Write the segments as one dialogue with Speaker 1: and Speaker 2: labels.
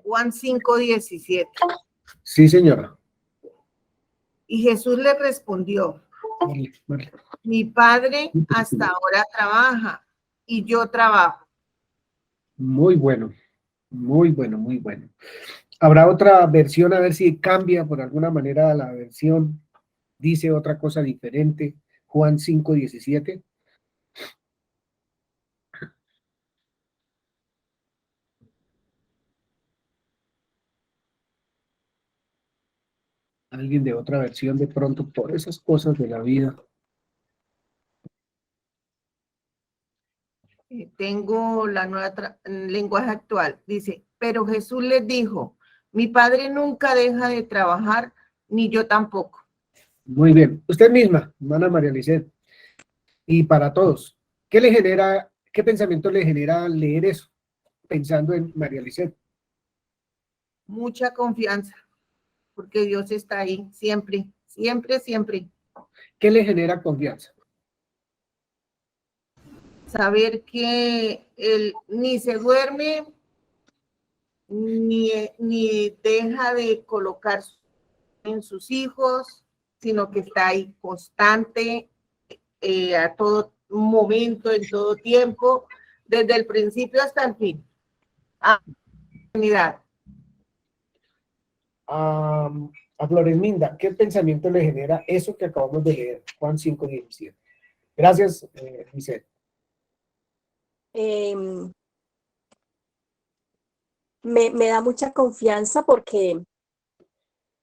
Speaker 1: Juan 5:17.
Speaker 2: Sí, señora.
Speaker 1: Y Jesús le respondió,
Speaker 2: Vale.
Speaker 1: mi Padre hasta ahora trabaja y yo trabajo.
Speaker 2: Muy bueno, muy bueno, muy bueno. ¿Habrá otra versión? A ver si cambia por alguna manera la versión. Dice otra cosa diferente. Juan 5:17. Alguien de otra versión de pronto por esas cosas de la vida.
Speaker 1: Tengo la nueva lenguaje actual. Dice, pero Jesús les dijo, mi Padre nunca deja de trabajar, ni yo tampoco.
Speaker 2: Muy bien. Usted misma, hermana María Lisset. Y para todos, ¿qué le genera, qué pensamiento le genera leer eso? Pensando en María Lisset.
Speaker 1: Mucha confianza, porque Dios está ahí siempre, siempre, siempre.
Speaker 2: ¿Qué le genera confianza?
Speaker 1: Saber que Él ni se duerme, ni deja de colocar en sus hijos, sino que está ahí constante, a todo momento, en todo tiempo, desde el principio hasta el fin. A la
Speaker 2: A Floreminda, ¿qué pensamiento le genera eso que acabamos de leer? Juan 5:17. Gracias, Lisset.
Speaker 3: Me da mucha confianza porque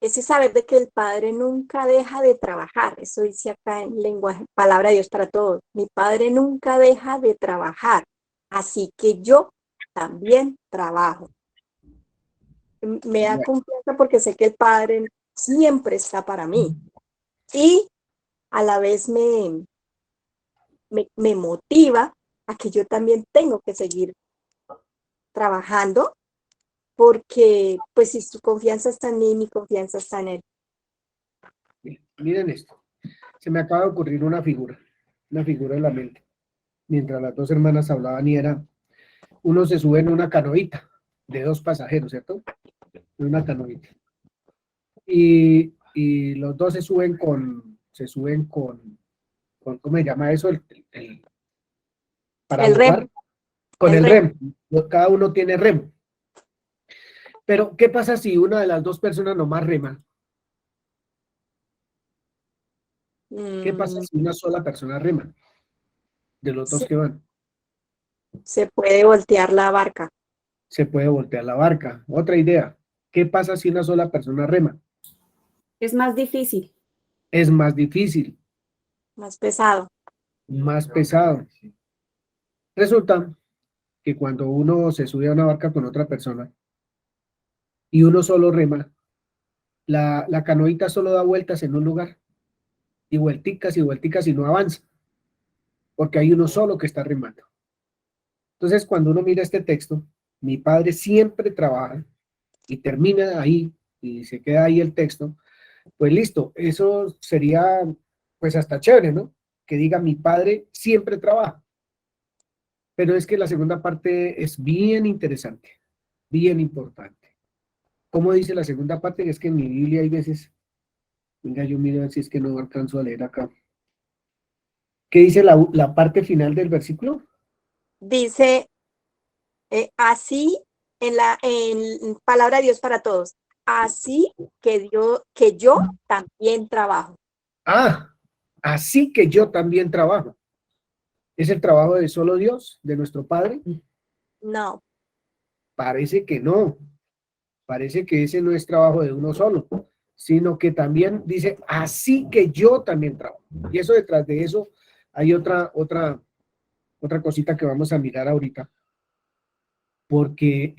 Speaker 3: ese saber de que el Padre nunca deja de trabajar, eso dice acá en lenguaje, palabra de Dios para todos, mi Padre nunca deja de trabajar, así que yo también trabajo. Me da confianza porque sé que el Padre siempre está para mí y a la vez me motiva a que yo también tengo que seguir trabajando porque pues si su confianza está en mí, mi confianza está en él.
Speaker 2: Miren esto, se me acaba de ocurrir una figura en la mente, mientras las dos hermanas hablaban y era, uno se sube en una canoita de dos pasajeros, ¿cierto? En una canoita. Y los dos se suben con, ¿cómo se llama eso? Para
Speaker 3: El
Speaker 2: bogar,
Speaker 3: remo.
Speaker 2: con el
Speaker 3: remo.
Speaker 2: remo, cada uno tiene remo. Pero, ¿qué pasa si una de las dos personas nomás rema? ¿Qué pasa si una sola persona rema? De los dos que van.
Speaker 3: Se puede voltear la barca.
Speaker 2: Se puede voltear la barca. Otra idea. ¿Qué pasa si una sola persona rema?
Speaker 4: Es más difícil.
Speaker 2: Es más difícil.
Speaker 3: Más pesado.
Speaker 2: Más pesado. Resulta que cuando uno se sube a una barca con otra persona y uno solo rema, la canoita solo da vueltas en un lugar. Y vuelticas y no avanza. Porque hay uno solo que está remando. Entonces, cuando uno mira este texto, mi Padre siempre trabaja y termina ahí y se queda ahí el texto, pues listo, eso sería pues hasta chévere, ¿no? Que diga mi Padre siempre trabaja. Pero es que la segunda parte es bien interesante, bien importante. ¿Cómo dice la segunda parte? Es que en mi Biblia hay veces, venga, yo miro a ver si es que no alcanzo a leer acá. ¿Qué dice la parte final del versículo?
Speaker 3: Dice así en palabra de Dios para todos, así que yo también trabajo.
Speaker 2: Ah, así que yo también trabajo. ¿Es el trabajo de solo Dios, de nuestro Padre?
Speaker 3: No.
Speaker 2: Parece que no. Parece que ese no es trabajo de uno solo, sino que también dice, así que yo también trabajo. Y eso detrás de eso hay otra cosita que vamos a mirar ahorita, porque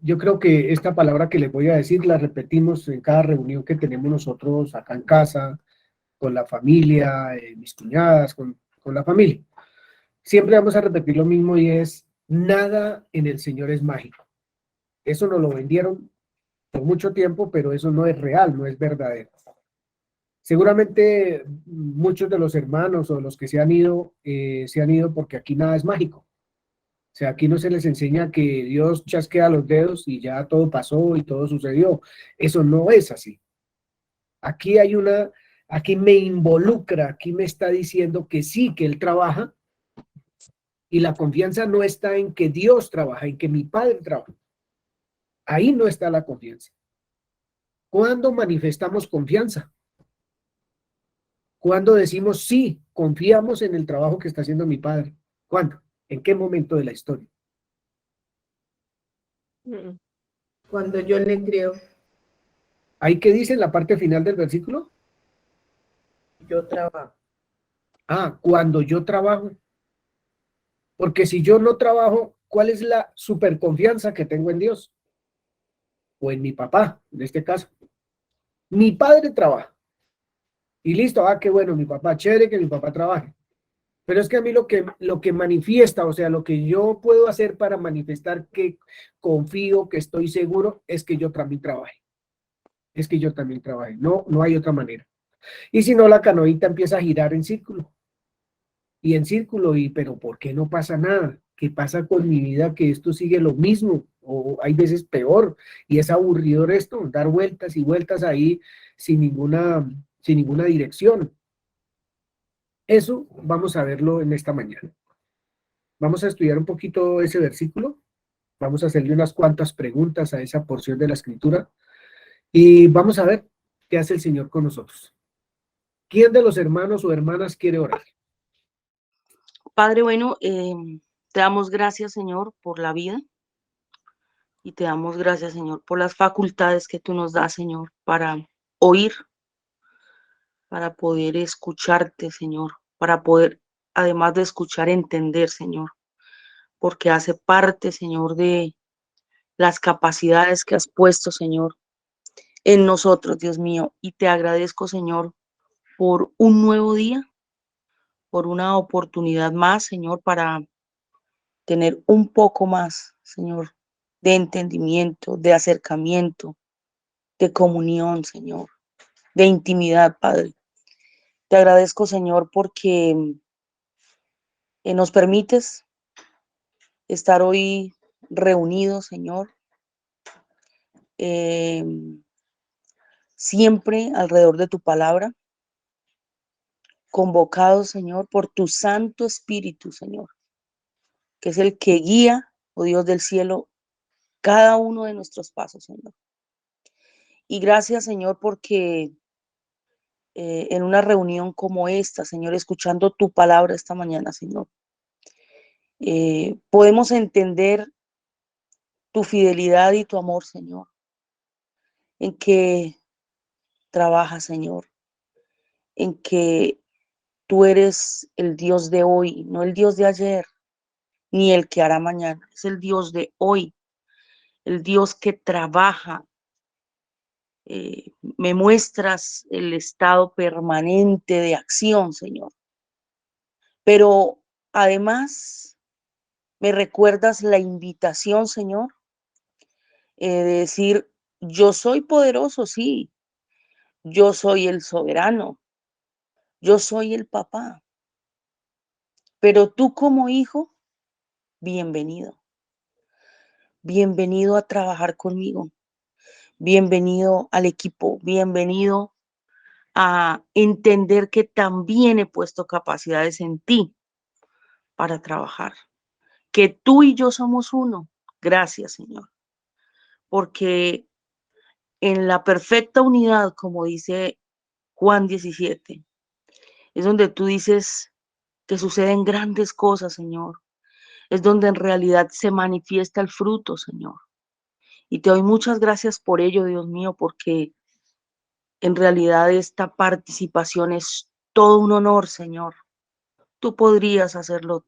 Speaker 2: yo creo que esta palabra que les voy a decir la repetimos en cada reunión que tenemos nosotros acá en casa, con la familia, mis cuñadas, con la familia. Siempre vamos a repetir lo mismo y es, nada en el Señor es mágico. Eso nos lo vendieron por mucho tiempo, pero eso no es real, no es verdadero. Seguramente muchos de los hermanos o los que se han ido porque aquí nada es mágico. O sea, aquí no se les enseña que Dios chasquea los dedos y ya todo pasó y todo sucedió. Eso no es así. Aquí aquí me involucra, aquí me está diciendo que sí, que Él trabaja, y la confianza no está en que Dios trabaja, en que mi Padre trabaja. Ahí no está la confianza. ¿Cuándo manifestamos confianza? Cuando decimos sí, confiamos en el trabajo que está haciendo mi Padre. ¿Cuándo? ¿En qué momento de la historia?
Speaker 3: Mm.
Speaker 1: Cuando yo le creo,
Speaker 2: ¿Ahí qué dice en la parte final del versículo?
Speaker 1: yo trabajo.
Speaker 2: Ah, cuando yo trabajo. Porque si yo no trabajo, ¿cuál es la superconfianza que tengo en Dios? O en mi papá, en este caso. Mi padre trabaja. Y listo, qué bueno, mi papá, chévere que mi papá trabaje. Pero es que a mí lo que manifiesta, o sea, lo que yo puedo hacer para manifestar que confío, que estoy seguro, es que yo también trabaje. Es que yo también trabaje. No, no hay otra manera. Y si no, la canoita empieza a girar en círculo. Y en círculo, pero ¿por qué no pasa nada? ¿Qué pasa con mi vida que esto sigue lo mismo? O hay veces peor. Y es aburridor esto, dar vueltas y vueltas ahí sin ninguna dirección. Eso vamos a verlo en esta mañana. Vamos a estudiar un poquito ese versículo. Vamos a hacerle unas cuantas preguntas a esa porción de la escritura. Y vamos a ver qué hace el Señor con nosotros. ¿Quién de los hermanos o hermanas quiere orar?
Speaker 5: Padre bueno, te damos gracias, Señor, por la vida y te damos gracias, Señor, por las facultades que tú nos das, Señor, para oír, para poder escucharte, Señor, para poder, además de escuchar, entender, Señor, porque hace parte, Señor, de las capacidades que has puesto, Señor, en nosotros, Dios mío. Y te agradezco, Señor, por un nuevo día, por una oportunidad más, Señor, para tener un poco más, Señor, de entendimiento, de acercamiento, de comunión, Señor, de intimidad, Padre. Te agradezco, Señor, porque nos permites estar hoy reunidos, Señor, eh, siempre alrededor de tu palabra, convocados, Señor, por tu Santo Espíritu, Señor, que es el que guía, oh Dios del cielo, cada uno de nuestros pasos, Señor. Y gracias, Señor, porque en una reunión como esta, Señor, escuchando tu palabra esta mañana, Señor, podemos entender tu fidelidad y tu amor, Señor, en que trabajas, Señor, en que tú eres el Dios de hoy, no el Dios de ayer, ni el que hará mañana, es el Dios de hoy, el Dios que trabaja. Me muestras el estado permanente de acción, Señor, pero además me recuerdas la invitación, Señor, de decir, yo soy poderoso, sí, yo soy el soberano, yo soy el papá, pero tú como hijo, bienvenido, bienvenido a trabajar conmigo, bienvenido al equipo, bienvenido a entender que también he puesto capacidades en ti para trabajar, que tú y yo somos uno. Gracias, Señor, porque en la perfecta unidad, como dice Juan 17, es donde tú dices que suceden grandes cosas, Señor. Es donde en realidad se manifiesta el fruto, Señor. Y te doy muchas gracias por ello, Dios mío, porque en realidad esta participación es todo un honor, Señor. Tú podrías hacerlo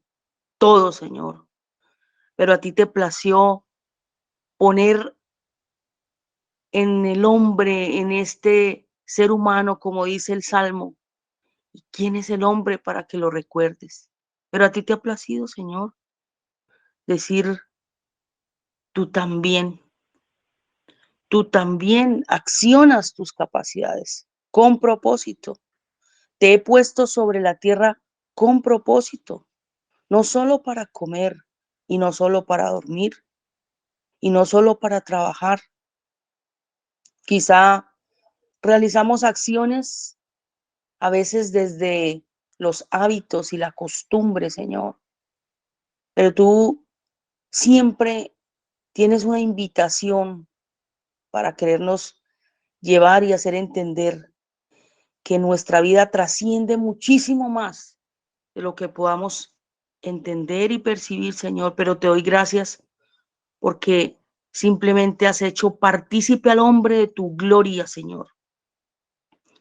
Speaker 5: todo, Señor, pero a ti te plació poner en el hombre, en este ser humano, como dice el Salmo. ¿Y quién es el hombre para que lo recuerdes? Pero a ti te ha placido, Señor, decir, tú también accionas tus capacidades con propósito. Te he puesto sobre la tierra con propósito, no solo para comer, y no solo para dormir, y no solo para trabajar. Quizá realizamos acciones a veces desde los hábitos y la costumbre, Señor, pero tú siempre tienes una invitación para querernos llevar y hacer entender que nuestra vida trasciende muchísimo más de lo que podamos entender y percibir, Señor, pero te doy gracias porque simplemente has hecho partícipe al hombre de tu gloria, Señor.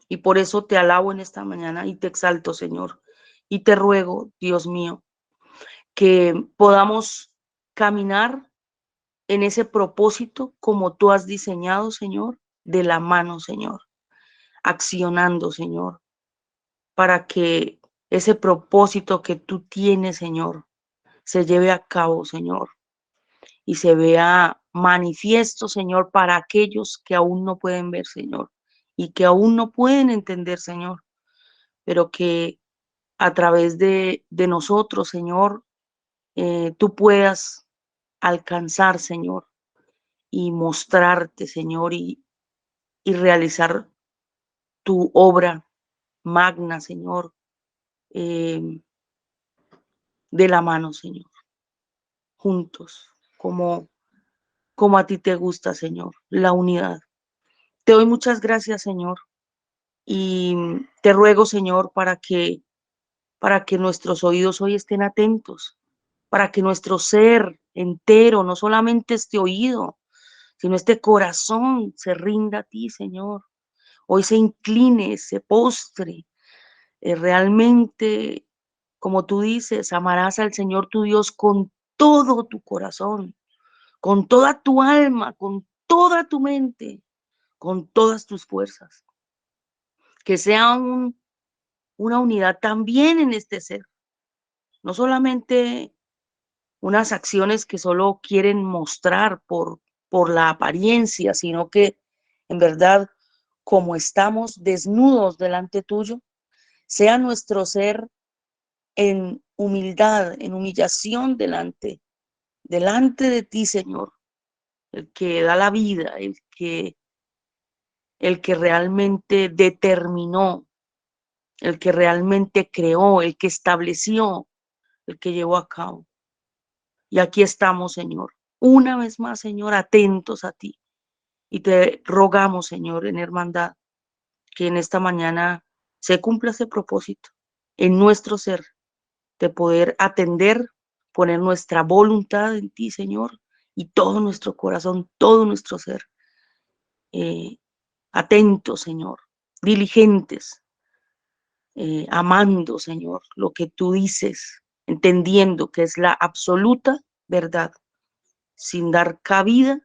Speaker 5: Y por eso te alabo en esta mañana y te exalto, Señor. Y te ruego, Dios mío, que podamos caminar en ese propósito como tú has diseñado, Señor, de la mano, Señor, accionando, Señor, para que ese propósito que tú tienes, Señor, se lleve a cabo, Señor, y se vea manifiesto, Señor, para aquellos que aún no pueden ver, Señor, y que aún no pueden entender, Señor, pero que a través de nosotros, Señor, tú puedas alcanzar, Señor, y mostrarte, Señor, y realizar tu obra magna, Señor, eh, de la mano, Señor, juntos, como a ti te gusta, Señor, la unidad. Te doy muchas gracias, Señor, y te ruego, Señor, para que nuestros oídos hoy estén atentos, para que nuestro ser entero, no solamente este oído, sino este corazón se rinda a ti, Señor. Hoy se incline, se postre, realmente, como tú dices, amarás al Señor tu Dios con todo tu corazón, con toda tu alma, con toda tu mente, con todas tus fuerzas. Que sea una unidad también en este ser, no solamente unas acciones que solo quieren mostrar por la apariencia, sino que en verdad, como estamos desnudos delante tuyo, sea nuestro ser en humildad, en humillación delante de ti, Señor, el que da la vida, el que realmente determinó, el que realmente creó, el que estableció, el que llevó a cabo. Y aquí estamos, Señor, una vez más, Señor, atentos a ti. Y te rogamos, Señor, en hermandad, que en esta mañana se cumpla ese propósito en nuestro ser, de poder atender, poner nuestra voluntad en ti, Señor, y todo nuestro corazón, todo nuestro ser, atentos, Señor, diligentes, amando, Señor, lo que tú dices, entendiendo que es la absoluta verdad, sin dar cabida,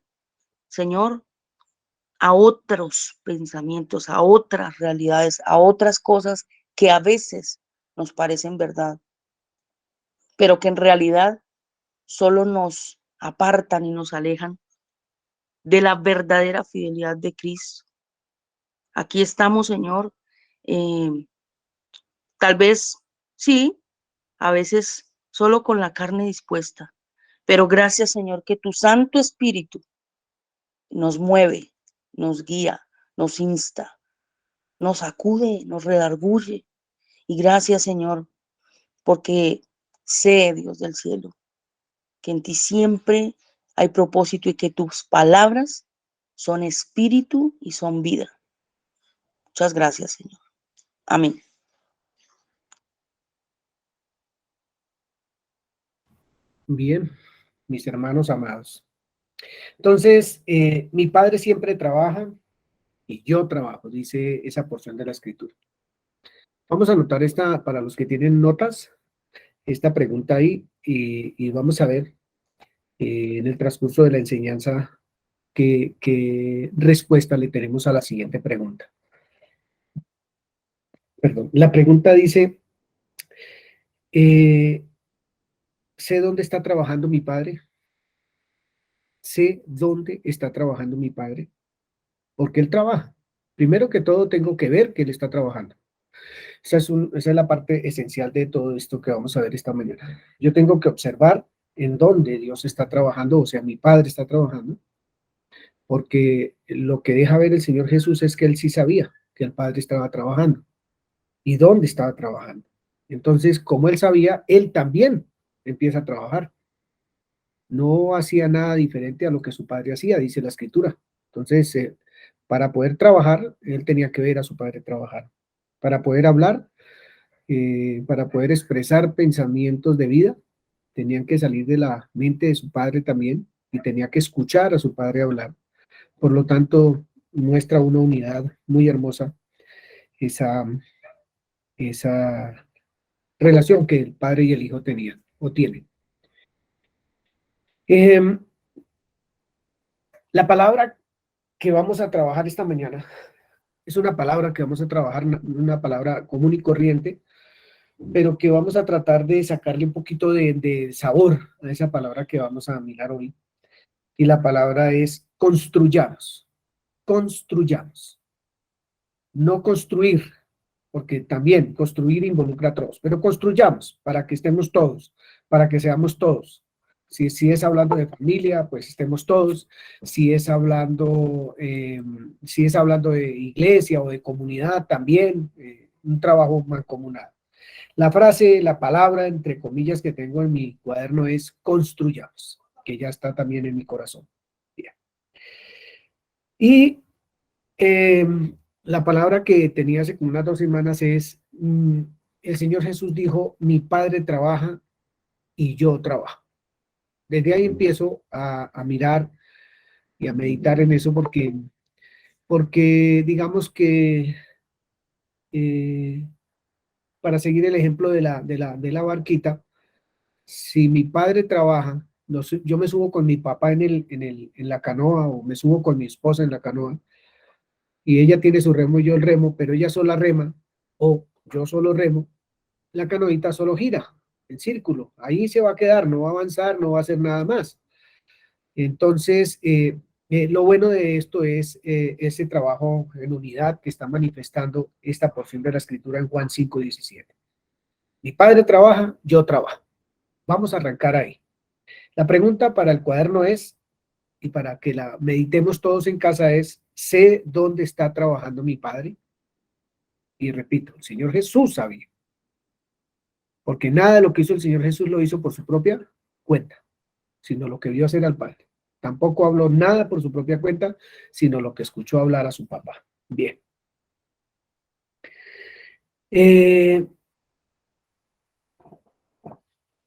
Speaker 5: Señor, a otros pensamientos, a otras realidades, a otras cosas que a veces nos parecen verdad, pero que en realidad solo nos apartan y nos alejan de la verdadera fidelidad de Cristo. Aquí estamos, Señor, eh, tal vez sí, a veces solo con la carne dispuesta, pero gracias, Señor, que tu Santo Espíritu nos mueve, nos guía, nos insta, nos acude, nos redarguye. Y gracias, Señor, porque sé, Dios del cielo, que en ti siempre hay propósito y que tus palabras son espíritu y son vida. Muchas gracias, Señor. Amén.
Speaker 2: Bien, mis hermanos amados. Entonces, mi padre siempre trabaja y yo trabajo, dice esa porción de la escritura. Vamos a anotar esta, para los que tienen notas, esta pregunta ahí y vamos a ver en el transcurso de la enseñanza qué respuesta le tenemos a la siguiente pregunta. Perdón, la pregunta dice, ¿sé dónde está trabajando mi padre? ¿Sé dónde está trabajando mi padre? Porque él trabaja. Primero que todo, tengo que ver que él está trabajando. Esa es la parte esencial de todo esto que vamos a ver esta mañana. Yo tengo que observar en dónde Dios está trabajando, o sea, mi Padre está trabajando, porque lo que deja ver el Señor Jesús es que él sí sabía que el Padre estaba trabajando y dónde estaba trabajando. Entonces, como él sabía, él también empieza a trabajar. No hacía nada diferente a lo que su padre hacía, dice la Escritura. Entonces, para poder trabajar, él tenía que ver a su padre trabajar. Para poder hablar, para poder expresar pensamientos de vida, tenían que salir de la mente de su padre también y tenía que escuchar a su padre hablar. Por lo tanto, muestra una unidad muy hermosa, esa relación que el padre y el hijo tenían o tienen. La palabra que vamos a trabajar esta mañana es una palabra que vamos a trabajar, una palabra común y corriente, pero que vamos a tratar de sacarle un poquito de sabor a esa palabra que vamos a mirar hoy. Y la palabra es construyamos, construyamos, no construir, porque también construir involucra a todos, pero construyamos para que estemos todos, para que seamos todos. Si es hablando de familia, pues estemos todos. Si es hablando de iglesia o de comunidad, también un trabajo mancomunado. La frase, la palabra, entre comillas, que tengo en mi cuaderno es construyamos, que ya está también en mi corazón. Bien. Y la palabra que tenía hace como unas 2 semanas es, el Señor Jesús dijo, mi Padre trabaja y yo trabajo. Desde ahí empiezo a mirar y a meditar en eso porque digamos que para seguir el ejemplo de la barquita, si mi padre trabaja, yo me subo con mi papá en la canoa o me subo con mi esposa en la canoa y ella tiene su remo y yo el remo, pero ella sola rema o yo solo remo, la canoita solo gira en círculo. Ahí se va a quedar, no va a avanzar, no va a hacer nada más. Entonces, lo bueno de esto es ese trabajo en unidad que está manifestando esta porción de la Escritura en Juan 5:17. Mi padre trabaja, yo trabajo. Vamos a arrancar ahí. La pregunta para el cuaderno es, y para que la meditemos todos en casa es, ¿sé dónde está trabajando mi padre? Y repito, el Señor Jesús sabía. Porque nada de lo que hizo el Señor Jesús lo hizo por su propia cuenta, sino lo que vio hacer al Padre. Tampoco habló nada por su propia cuenta, sino lo que escuchó hablar a su papá. Bien.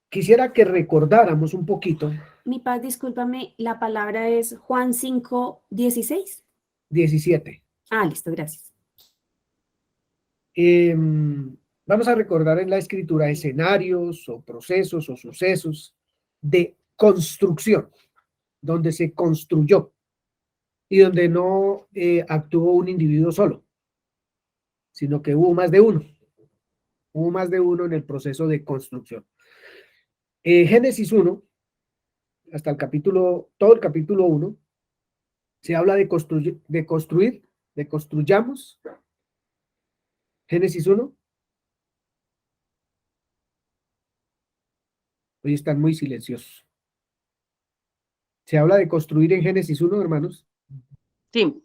Speaker 2: Quisiera que recordáramos un poquito.
Speaker 4: Mi paz, discúlpame, la palabra es Juan 5:16.
Speaker 2: 17.
Speaker 4: Ah, listo, gracias.
Speaker 2: Vamos a recordar en la Escritura escenarios o procesos o sucesos de construcción, donde se construyó y donde no actuó un individuo solo, sino que hubo más de uno. Hubo más de uno en el proceso de construcción. Génesis 1, hasta el capítulo, todo el capítulo 1, se habla de construir, de construyamos. Génesis 1. Hoy están muy silenciosos. ¿Se habla de construir en Génesis 1, hermanos?
Speaker 5: Sí.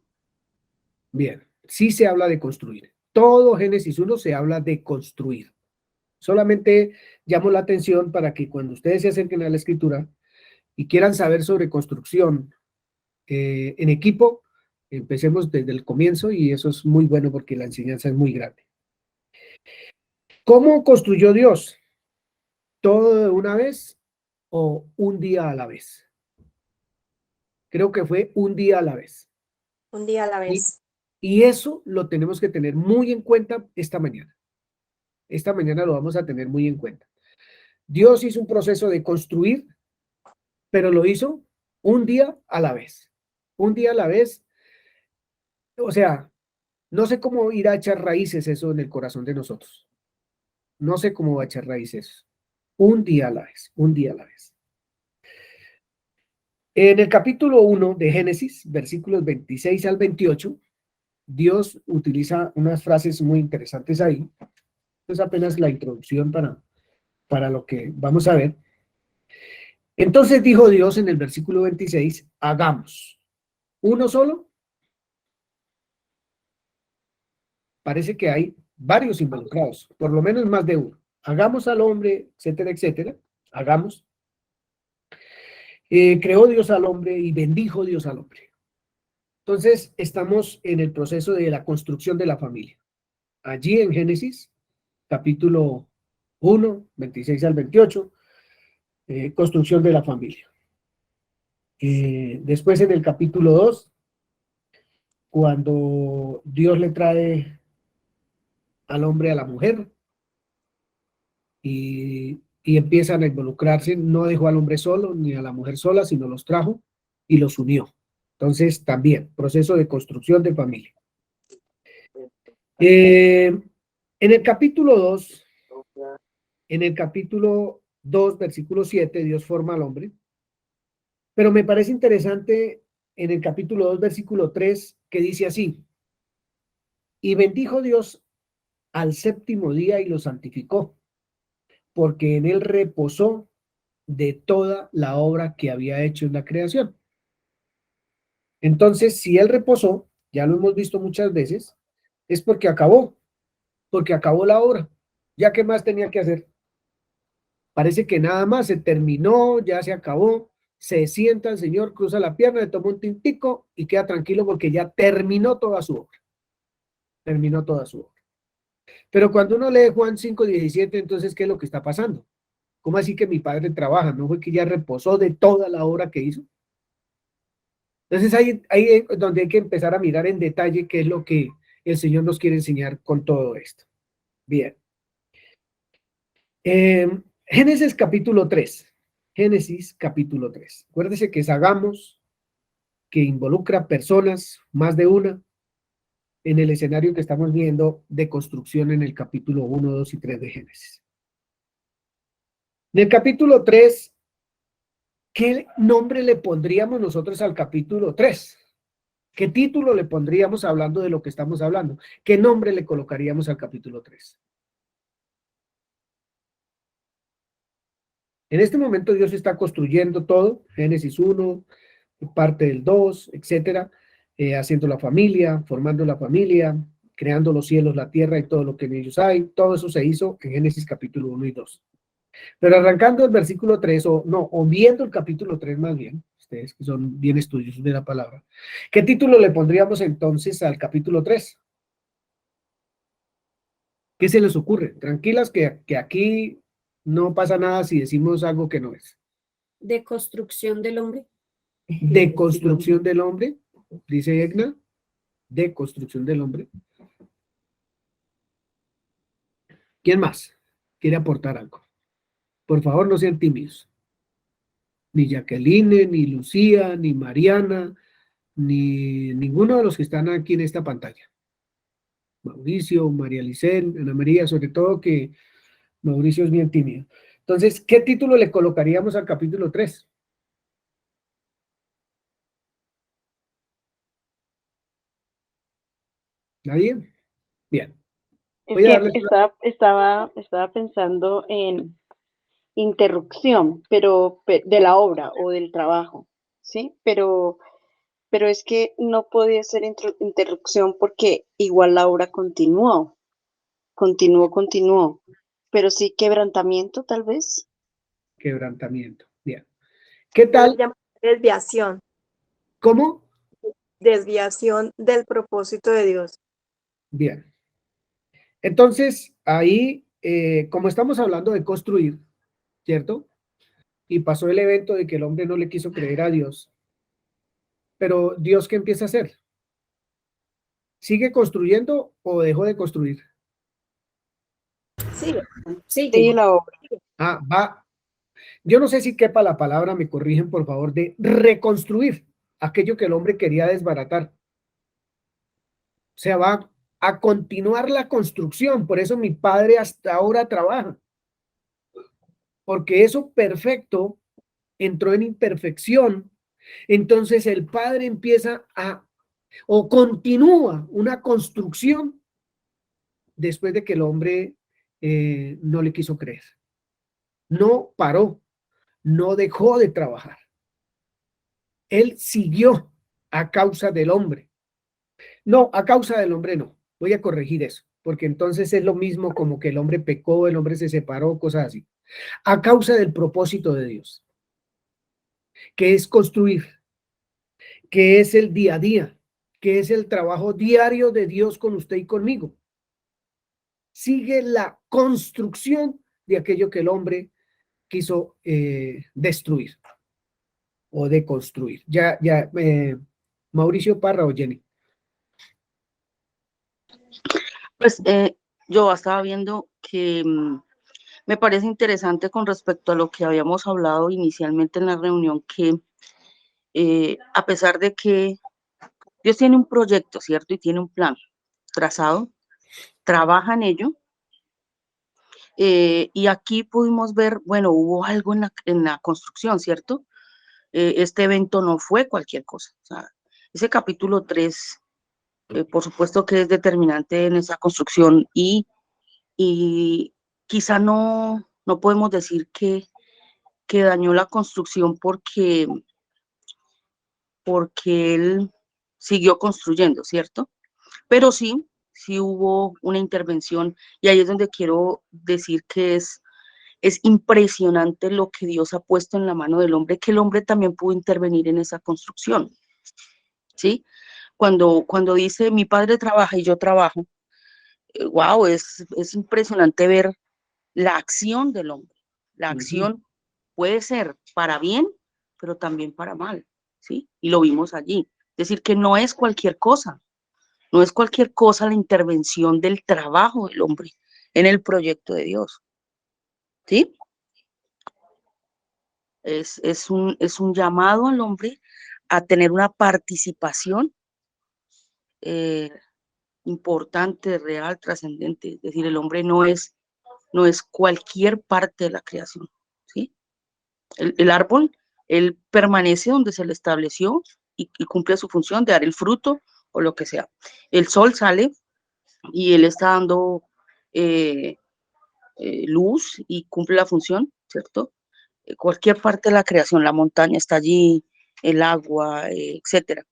Speaker 2: Bien, sí se habla de construir. Todo Génesis 1 se habla de construir. Solamente llamo la atención para que cuando ustedes se acerquen a la Escritura y quieran saber sobre construcción en equipo, empecemos desde el comienzo y eso es muy bueno porque la enseñanza es muy grande. ¿Cómo construyó Dios? ¿Todo de una vez o un día a la vez? Creo que fue un día a la vez.
Speaker 3: Un día a la vez.
Speaker 2: Y eso lo tenemos que tener muy en cuenta esta mañana. Esta mañana lo vamos a tener muy en cuenta. Dios hizo un proceso de construir, pero lo hizo un día a la vez. Un día a la vez. O sea, no sé cómo irá a echar raíces eso en el corazón de nosotros. No sé cómo va a echar raíces. Un día a la vez, un día a la vez. En el capítulo 1 de Génesis, versículos 26 al 28, Dios utiliza unas frases muy interesantes ahí. Es apenas la introducción para lo que vamos a ver. Entonces dijo Dios en el versículo 26, hagamos. ¿Uno solo? Parece que hay varios involucrados, por lo menos más de uno. Hagamos al hombre, etcétera, etcétera. Hagamos. Creó Dios al hombre y bendijo Dios al hombre. Entonces, estamos en el proceso de la construcción de la familia. Allí en Génesis, capítulo 1, 26 al 28, construcción de la familia. Después en el capítulo 2, cuando Dios le trae al hombre a la mujer y empiezan a involucrarse, no dejó al hombre solo ni a la mujer sola, sino los trajo y los unió. Entonces, también, proceso de construcción de familia. En el capítulo 2, versículo 7, Dios forma al hombre. Pero me parece interesante en el capítulo 2, versículo 3, que dice así: y bendijo Dios al séptimo día y lo santificó, porque en él reposó de toda la obra que había hecho en la creación. Entonces, si él reposó, ya lo hemos visto muchas veces, es porque acabó la obra. ¿Ya qué más tenía que hacer? Parece que nada más, se terminó, ya se acabó, se sienta el Señor, cruza la pierna, le toma un tintico y queda tranquilo porque ya terminó toda su obra. Terminó toda su obra. Pero cuando uno lee Juan 5:17, entonces, ¿qué es lo que está pasando? ¿Cómo así que mi padre trabaja? ¿No fue que ya reposó de toda la obra que hizo? Entonces ahí es donde hay que empezar a mirar en detalle qué es lo que el Señor nos quiere enseñar con todo esto. Bien. Génesis capítulo 3. Génesis capítulo 3. Acuérdese que es hagamos, que involucra personas, más de una, en el escenario que estamos viendo de construcción en el capítulo 1, 2 y 3 de Génesis. En el capítulo 3, ¿qué nombre le pondríamos nosotros al capítulo 3? ¿Qué título le pondríamos hablando de lo que estamos hablando? ¿Qué nombre le colocaríamos al capítulo 3? En este momento Dios está construyendo todo, Génesis 1, parte del 2, etcétera, haciendo la familia, formando la familia, creando los cielos, la tierra y todo lo que en ellos hay. Todo eso se hizo en Génesis capítulo 1 y 2. Pero arrancando el versículo 3, o viendo el capítulo 3 más bien, ustedes que son bien estudiosos de la palabra, ¿qué título le pondríamos entonces al capítulo 3? ¿Qué se les ocurre? Tranquilas que aquí no pasa nada si decimos algo que no es.
Speaker 4: De construcción del hombre.
Speaker 2: De construcción del hombre, dice Egna, de construcción del hombre. ¿Quién más quiere aportar algo? Por favor, no sean tímidos. Ni Jacqueline, ni Lucía, ni Mariana, ni ninguno de los que están aquí en esta pantalla. Mauricio, María Licen, Ana María, sobre todo que Mauricio es bien tímido. Entonces, ¿qué título le colocaríamos al capítulo 3? ¿Nadie? Bien. Voy a darles
Speaker 6: Estaba pensando en interrupción, pero de la obra o del trabajo, ¿sí? Pero es que no podía ser interrupción porque igual la obra continuó. Pero sí quebrantamiento, tal vez.
Speaker 2: quebrantamiento. Bien. ¿Qué
Speaker 3: Yo lo
Speaker 2: tal?
Speaker 3: llamo desviación,
Speaker 2: ¿Cómo?
Speaker 3: desviación del propósito de Dios.
Speaker 2: Bien. Entonces, ahí, como estamos hablando de construir, ¿cierto? Y pasó el evento de que el hombre no le quiso creer a Dios. Pero Dios, ¿qué empieza a hacer? ¿Sigue construyendo o dejó de construir?
Speaker 3: Sí,
Speaker 4: Sí,
Speaker 6: Sí, la obra.
Speaker 2: Ah, va. Yo no sé si quepa la palabra, me corrigen por favor, de reconstruir aquello que el hombre quería desbaratar. O sea, va a continuar la construcción. Por eso mi padre hasta ahora trabaja. Porque eso perfecto entró en imperfección. Entonces el padre empieza o continúa una construcción después de que el hombre no le quiso creer. No paró. no dejó de trabajar. Él siguió a causa del hombre. No, a causa del hombre no. Voy a corregir eso, porque entonces es lo mismo como que el hombre pecó, el hombre se separó, cosas así. A causa del propósito de Dios, que es construir, que es el día a día, que es el trabajo diario de Dios con usted y conmigo. Sigue la construcción de aquello que el hombre quiso destruir o deconstruir. Mauricio Parra o Jenny.
Speaker 5: Pues yo estaba viendo que me parece interesante con respecto a lo que habíamos hablado inicialmente en la reunión, que a pesar de que Dios tiene un proyecto, ¿cierto? Y tiene un plan trazado, trabaja en ello. Y aquí pudimos ver, bueno, hubo algo en la construcción, ¿cierto? Este evento no fue cualquier cosa. O sea, ese capítulo 3, por supuesto que es determinante en esa construcción y quizá no podemos decir que dañó la construcción porque él siguió construyendo, ¿cierto? Pero sí hubo una intervención y ahí es donde quiero decir que es impresionante lo que Dios ha puesto en la mano del hombre, que el hombre también pudo intervenir en esa construcción, ¿sí? Cuando dice, mi padre trabaja y yo trabajo, wow, es impresionante ver la acción del hombre. La acción puede ser para bien, pero también para mal, ¿sí? Y lo vimos allí. Es decir, que no es cualquier cosa, no es cualquier cosa la intervención del trabajo del hombre en el proyecto de Dios, ¿sí? Es un llamado al hombre a tener una participación importante, real, trascendente. Es decir, el hombre no es cualquier parte de la creación, ¿sí? El árbol, él permanece donde se le estableció y cumple su función de dar el fruto o lo que sea. El sol sale y él está dando luz y cumple la función, ¿cierto? Cualquier parte de la creación, la montaña está allí, el agua, etcétera.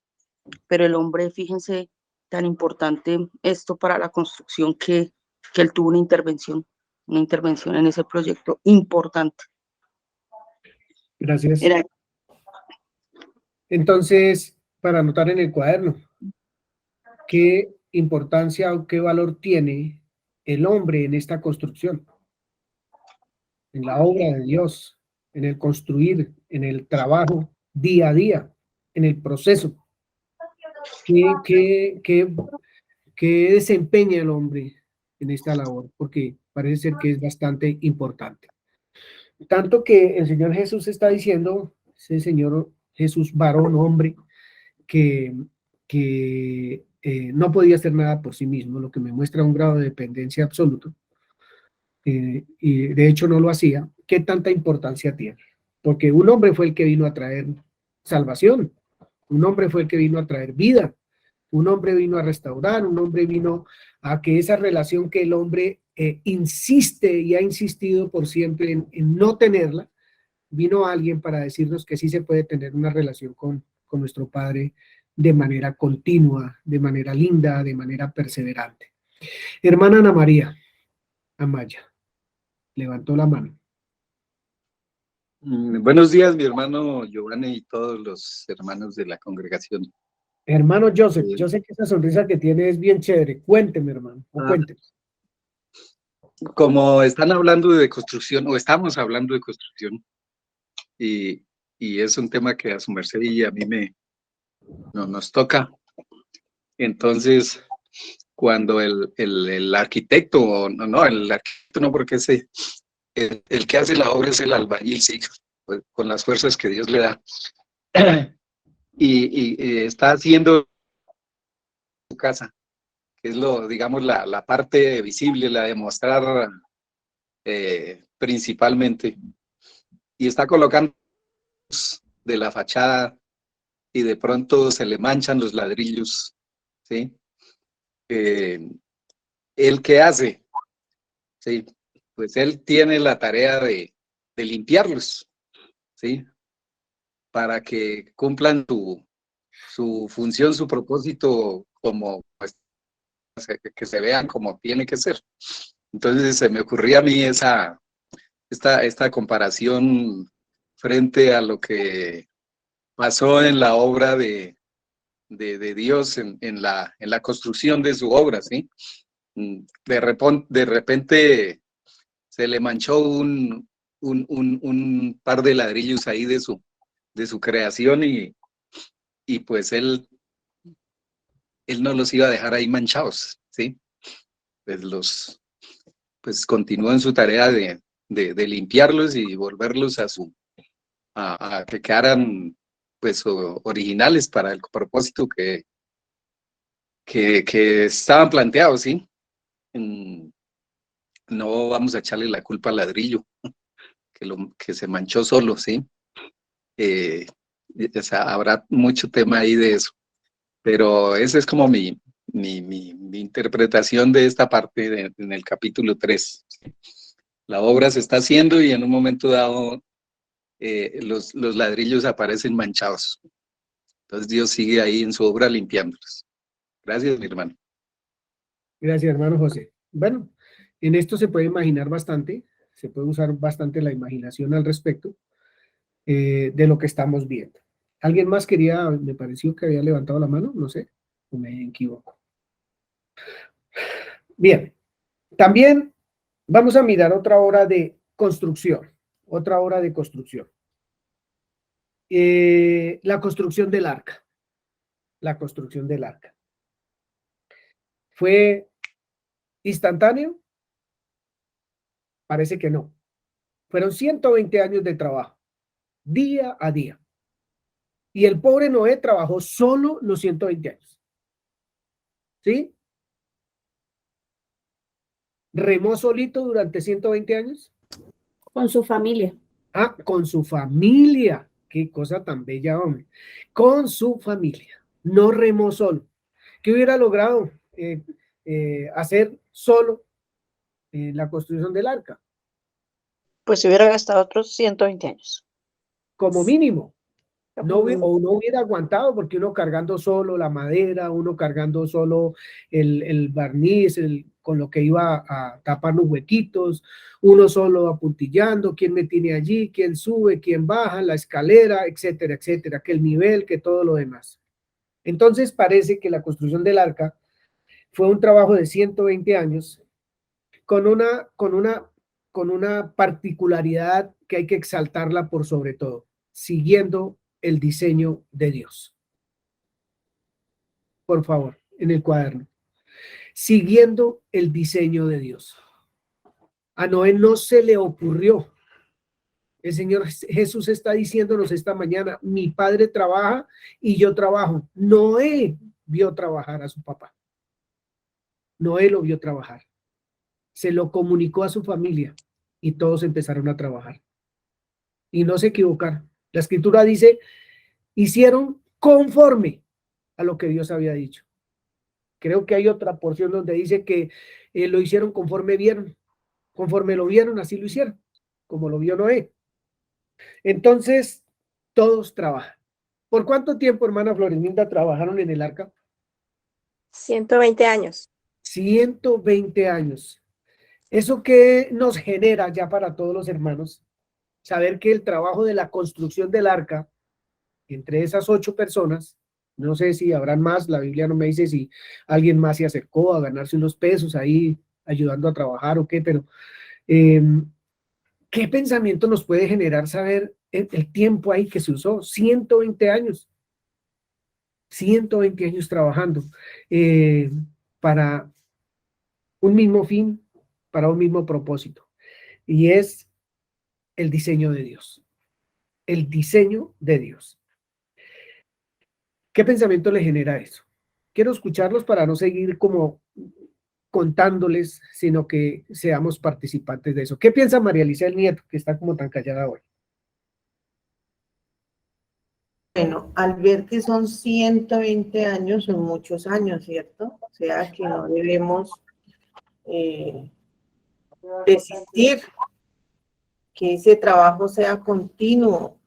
Speaker 5: Pero el hombre, fíjense, tan importante esto para la construcción que él tuvo una intervención en ese proyecto importante.
Speaker 2: Gracias.
Speaker 5: Era,
Speaker 2: Entonces, para anotar en el cuaderno, ¿qué importancia o qué valor tiene el hombre en esta construcción? En la obra de Dios, en el construir, en el trabajo día a día, en el proceso. ¿Qué desempeña el hombre en esta labor? Porque parece ser que es bastante importante. Tanto que el Señor Jesús está diciendo, ese Señor Jesús, varón, hombre, que no podía hacer nada por sí mismo, lo que me muestra un grado de dependencia absoluto, y de hecho no lo hacía. ¿Qué tanta importancia tiene? Porque un hombre fue el que vino a traer salvación, un hombre fue el que vino a traer vida, un hombre vino a restaurar, un hombre vino a que esa relación que el hombre insiste y ha insistido por siempre en no tenerla, vino alguien para decirnos que sí se puede tener una relación con nuestro Padre de manera continua, de manera linda, de manera perseverante. Hermana Ana María Amaya, levantó la mano.
Speaker 7: Buenos días, mi hermano Giovanni y todos los hermanos de la congregación.
Speaker 2: Hermano Joseph, yo sé que esa sonrisa que tiene es bien chévere. Cuénteme, hermano, o cuénteme.
Speaker 7: Como están hablando de construcción, o estamos hablando de construcción, y es un tema que a su merced y a mí nos toca. Entonces, cuando el arquitecto, el arquitecto no, porque el que hace la obra es el albañil, sí, pues, con las fuerzas que Dios le da, y está haciendo su casa, que es digamos, la parte visible, la de mostrar principalmente, y está colocando de la fachada y de pronto se le manchan los ladrillos, ¿sí? ¿El qué hace? Sí, pues él tiene la tarea de limpiarlos, ¿sí? Para que cumplan su función, su propósito, como pues, que se vean como tiene que ser. Entonces se me ocurría a mí esta comparación frente a lo que pasó en la obra de Dios en la construcción de su obra, ¿sí? De repente se le manchó un par de ladrillos ahí de su creación y pues él no los iba a dejar ahí manchados, ¿sí? Pues continuó en su tarea de limpiarlos y volverlos a que quedaran pues originales para el propósito que estaban planteados, ¿sí? No vamos a echarle la culpa al ladrillo, que se manchó solo, ¿sí? O sea, habrá mucho tema ahí de eso, pero esa es como mi interpretación de esta parte en el capítulo 3. La obra se está haciendo y en un momento dado los ladrillos aparecen manchados. Entonces Dios sigue ahí en su obra limpiándolos. Gracias, mi hermano.
Speaker 2: Gracias, hermano José. Bueno, en esto se puede imaginar bastante, se puede usar bastante la imaginación al respecto de lo que estamos viendo. ¿Alguien más quería, me pareció que había levantado la mano? No sé, o me equivoco. Bien, también vamos a mirar otra obra de construcción, otra obra de construcción. La construcción del arca. La construcción del arca. ¿Fue instantáneo? Parece que no. Fueron 120 años de trabajo, día a día. Y el pobre Noé trabajó solo los 120 años. ¿Sí? ¿Remó solito durante 120 años?
Speaker 4: Con su familia.
Speaker 2: Ah, con su familia. Qué cosa tan bella, hombre. Con su familia. No remó solo. ¿Qué hubiera logrado hacer solo la construcción del arca?
Speaker 5: Pues se hubiera gastado otros 120 años.
Speaker 2: Como mínimo. No,
Speaker 3: Como
Speaker 2: o no hubiera aguantado porque uno cargando solo la madera, uno cargando solo el barniz, con lo que iba a tapar los huequitos, uno solo apuntillando, quién me tiene allí, quién sube, quién baja, la escalera, etcétera, etcétera, que el nivel, que todo lo demás. Entonces parece que la construcción del arca fue un trabajo de 120 años con una particularidad que hay que exaltarla por sobre todo, siguiendo el diseño de Dios. Por favor, en el cuaderno. Siguiendo el diseño de Dios. A Noé no se le ocurrió. El Señor Jesús está diciéndonos esta mañana, mi padre trabaja y yo trabajo. Noé vio trabajar a su papá. Noé lo vio trabajar. Se lo comunicó a su familia y todos empezaron a trabajar. Y no se equivocaron. La escritura dice, hicieron conforme a lo que Dios había dicho. Creo que hay otra porción donde dice que lo hicieron conforme vieron. Conforme lo vieron, así lo hicieron, como lo vio Noé. Entonces, todos trabajan. ¿Por cuánto tiempo, hermana Florinda, trabajaron en el arca?
Speaker 3: 120 años.
Speaker 2: 120 años. ¿Eso qué nos genera ya para todos los hermanos? Saber que el trabajo de la construcción del arca, entre esas 8 personas, no sé si habrán más, la Biblia no me dice si alguien más se acercó a ganarse unos pesos ahí ayudando a trabajar o qué, pero ¿qué pensamiento nos puede generar saber el tiempo ahí que se usó? 120 años. 120 años trabajando para un mismo fin, para un mismo propósito. Y es el diseño de Dios. El diseño de Dios. ¿Qué pensamiento le genera eso? Quiero escucharlos para no seguir como contándoles, sino que seamos participantes de eso. ¿Qué piensa María Alicia el Nieto, que está como tan callada hoy?
Speaker 1: Bueno, al ver que son 120 años, son muchos años, ¿cierto? O sea que no debemos desistir, que ese trabajo sea continuo,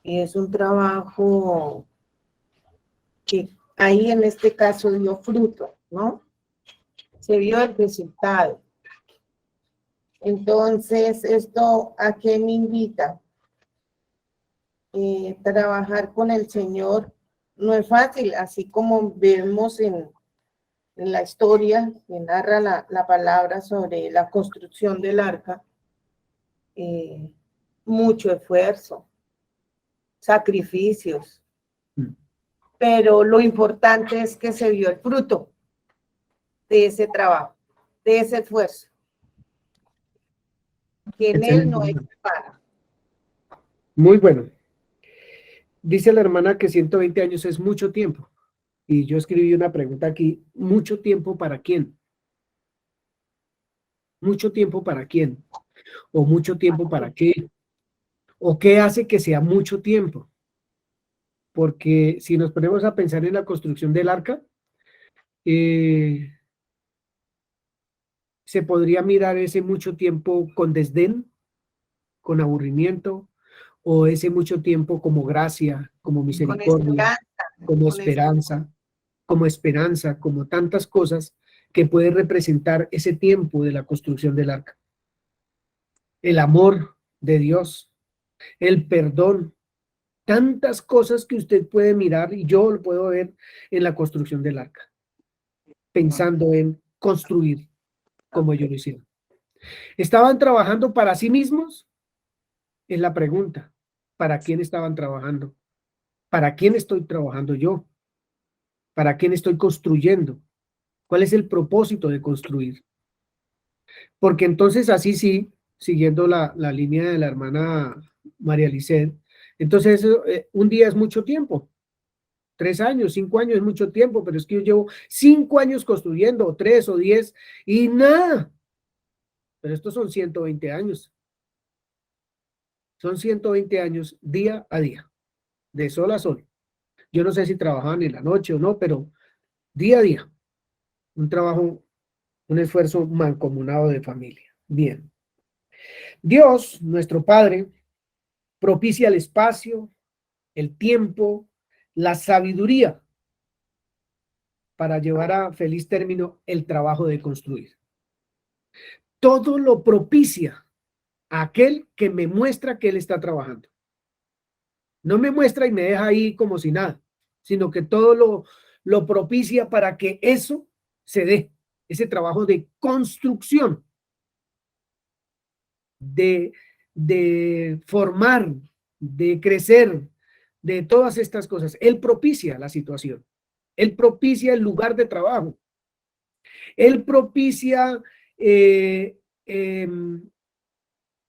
Speaker 1: y es un trabajo que ahí en este caso dio fruto, ¿no? Se vio el resultado. Entonces, ¿esto a qué me invita? Trabajar con el Señor no es fácil, así como vemos en la historia que narra la palabra sobre la construcción del arca, mucho esfuerzo, sacrificios, pero lo importante es que se vio el fruto de ese trabajo, de ese esfuerzo, que en él no hay
Speaker 2: Excelente.
Speaker 1: para.
Speaker 2: Muy bueno. Dice la hermana que 120 años es mucho tiempo. Y yo escribí una pregunta aquí. ¿Mucho tiempo para quién? ¿Mucho tiempo para quién? ¿O mucho tiempo para qué? ¿O qué hace que sea mucho tiempo? Porque si nos ponemos a pensar en la construcción del arca, se podría mirar ese mucho tiempo con desdén, con aburrimiento, o ese mucho tiempo como gracia, como
Speaker 1: Con
Speaker 2: misericordia, como esperanza, como tantas cosas que puede representar ese tiempo de la construcción del arca. El amor de Dios, el perdón, tantas cosas que usted puede mirar y yo lo puedo ver en la construcción del arca, pensando en construir como ellos lo hicieron. ¿Estaban trabajando para sí mismos? Es la pregunta. ¿Para quién estaban trabajando? ¿Para quién estoy trabajando yo? ¿Para quién estoy construyendo? ¿Cuál es el propósito de construir? Porque entonces así sí, siguiendo la línea de la hermana María Lisset, entonces un día es mucho tiempo. 3 años, 5 años es mucho tiempo, pero es que yo llevo 5 años construyendo, o 3 o 10, y nada. Pero estos son 120 años. Son 120 años día a día, de sol a sol. Yo no sé si trabajaban en la noche o no, pero día a día. Un trabajo, un esfuerzo mancomunado de familia. Bien. Dios, nuestro Padre, propicia el espacio, el tiempo, la sabiduría para llevar a feliz término el trabajo de construir. Todo lo propicia a aquel que me muestra que él está trabajando. No me muestra y me deja ahí como si nada, sino que todo lo propicia para que eso se dé, ese trabajo de construcción, de formar, de crecer, de todas estas cosas. Él propicia la situación. Él propicia el lugar de trabajo. Él propicia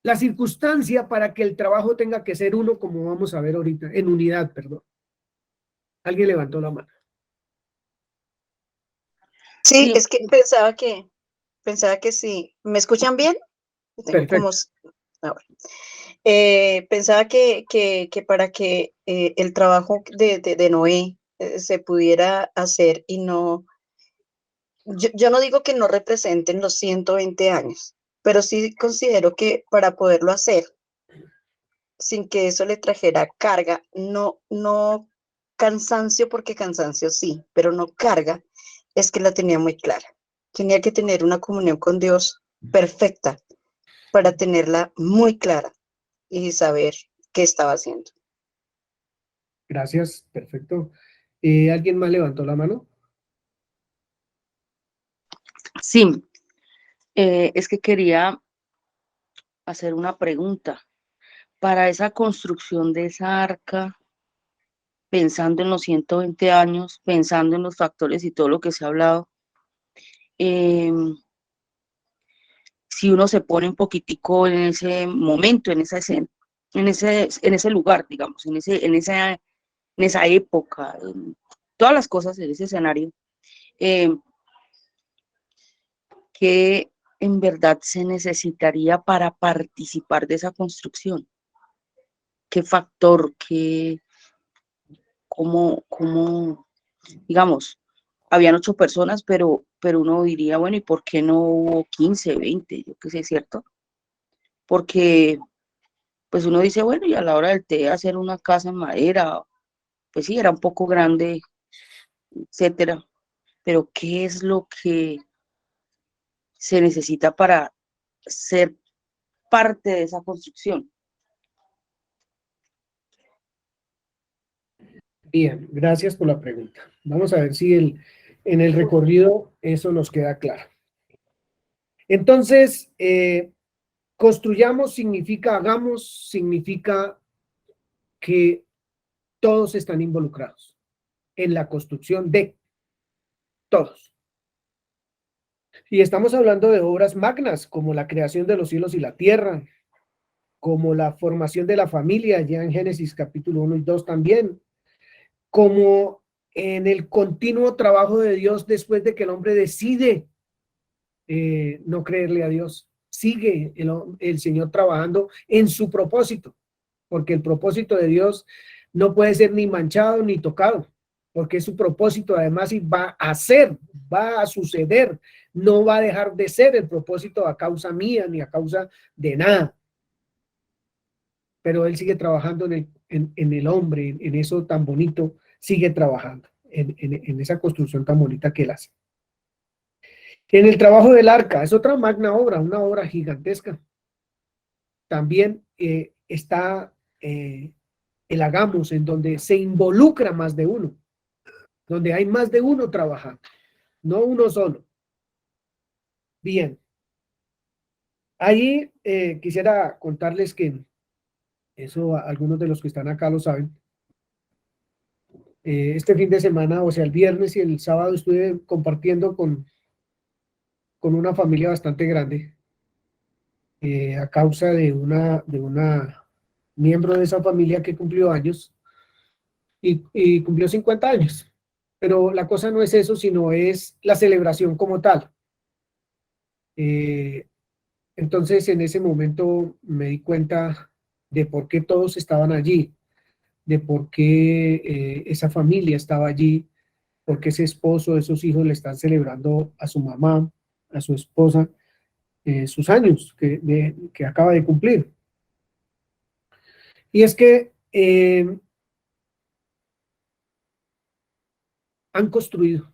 Speaker 2: la circunstancia para que el trabajo tenga que ser uno, como vamos a ver ahorita, en unidad, perdón. Alguien levantó la mano.
Speaker 6: Sí,
Speaker 5: Sí,
Speaker 6: es que pensaba que sí. ¿Me escuchan bien? Tengo como
Speaker 2: Perfecto.
Speaker 6: ahora. Pensaba que para que el trabajo de Noé se pudiera hacer y no, yo no digo que no representen los 120 años, pero sí considero que para poderlo hacer sin que eso le trajera carga, no cansancio, porque cansancio sí, pero no carga, es que la tenía muy clara. Tenía que tener una comunión con Dios perfecta para tenerla muy clara y saber qué estaba haciendo.
Speaker 2: Gracias, perfecto. ¿Alguien más levantó la mano?
Speaker 5: sí, es que quería hacer una pregunta. Para esa construcción de esa arca, pensando en los 120 años, pensando en los factores y todo lo que se ha hablado, si uno se pone un poquitico en ese momento, en esa escena, en ese lugar, digamos, en esa época, en todas las cosas en ese escenario, eh, ¿qué en verdad se necesitaría para participar de esa construcción? ¿Qué factor, cómo, digamos, habían 8 personas, pero uno diría, bueno, ¿y por qué no hubo 15, 20? Yo qué sé, ¿cierto? Porque pues uno dice, bueno, y a la hora del té hacer una casa en madera, pues sí, era un poco grande, etcétera. Pero ¿qué es lo que se necesita para ser parte de esa construcción?
Speaker 2: Bien, gracias por la pregunta. Vamos a ver si en el recorrido eso nos queda claro. Entonces, construyamos significa hagamos, significa que todos están involucrados en la construcción de todos. Y estamos hablando de obras magnas, como la creación de los cielos y la tierra, como la formación de la familia, ya en Génesis capítulo 1 y 2 también, como en el continuo trabajo de Dios después de que el hombre decide no creerle a Dios. Sigue el Señor trabajando en su propósito, porque el propósito de Dios no puede ser ni manchado ni tocado, porque es su propósito además y va a ser, va a suceder, no va a dejar de ser el propósito a causa mía ni a causa de nada. Pero Él sigue trabajando en el hombre, en eso tan bonito, sigue trabajando, en esa construcción tan bonita que Él hace. En el trabajo del arca, es otra magna obra, una obra gigantesca. También está el hagamos, en donde se involucra más de uno, donde hay más de uno trabajando, no uno solo. Bien. Ahí quisiera contarles que, eso algunos de los que están acá lo saben, este fin de semana, o sea, el viernes y el sábado estuve compartiendo con una familia bastante grande, a causa de una miembro de esa familia que cumplió años y cumplió 50 años. Pero la cosa no es eso, sino es la celebración como tal. Entonces, en ese momento me di cuenta de por qué todos estaban allí, de por qué esa familia estaba allí, por qué ese esposo, esos hijos le están celebrando a su mamá, a su esposa, sus años que acaba de cumplir. Y es que han construido,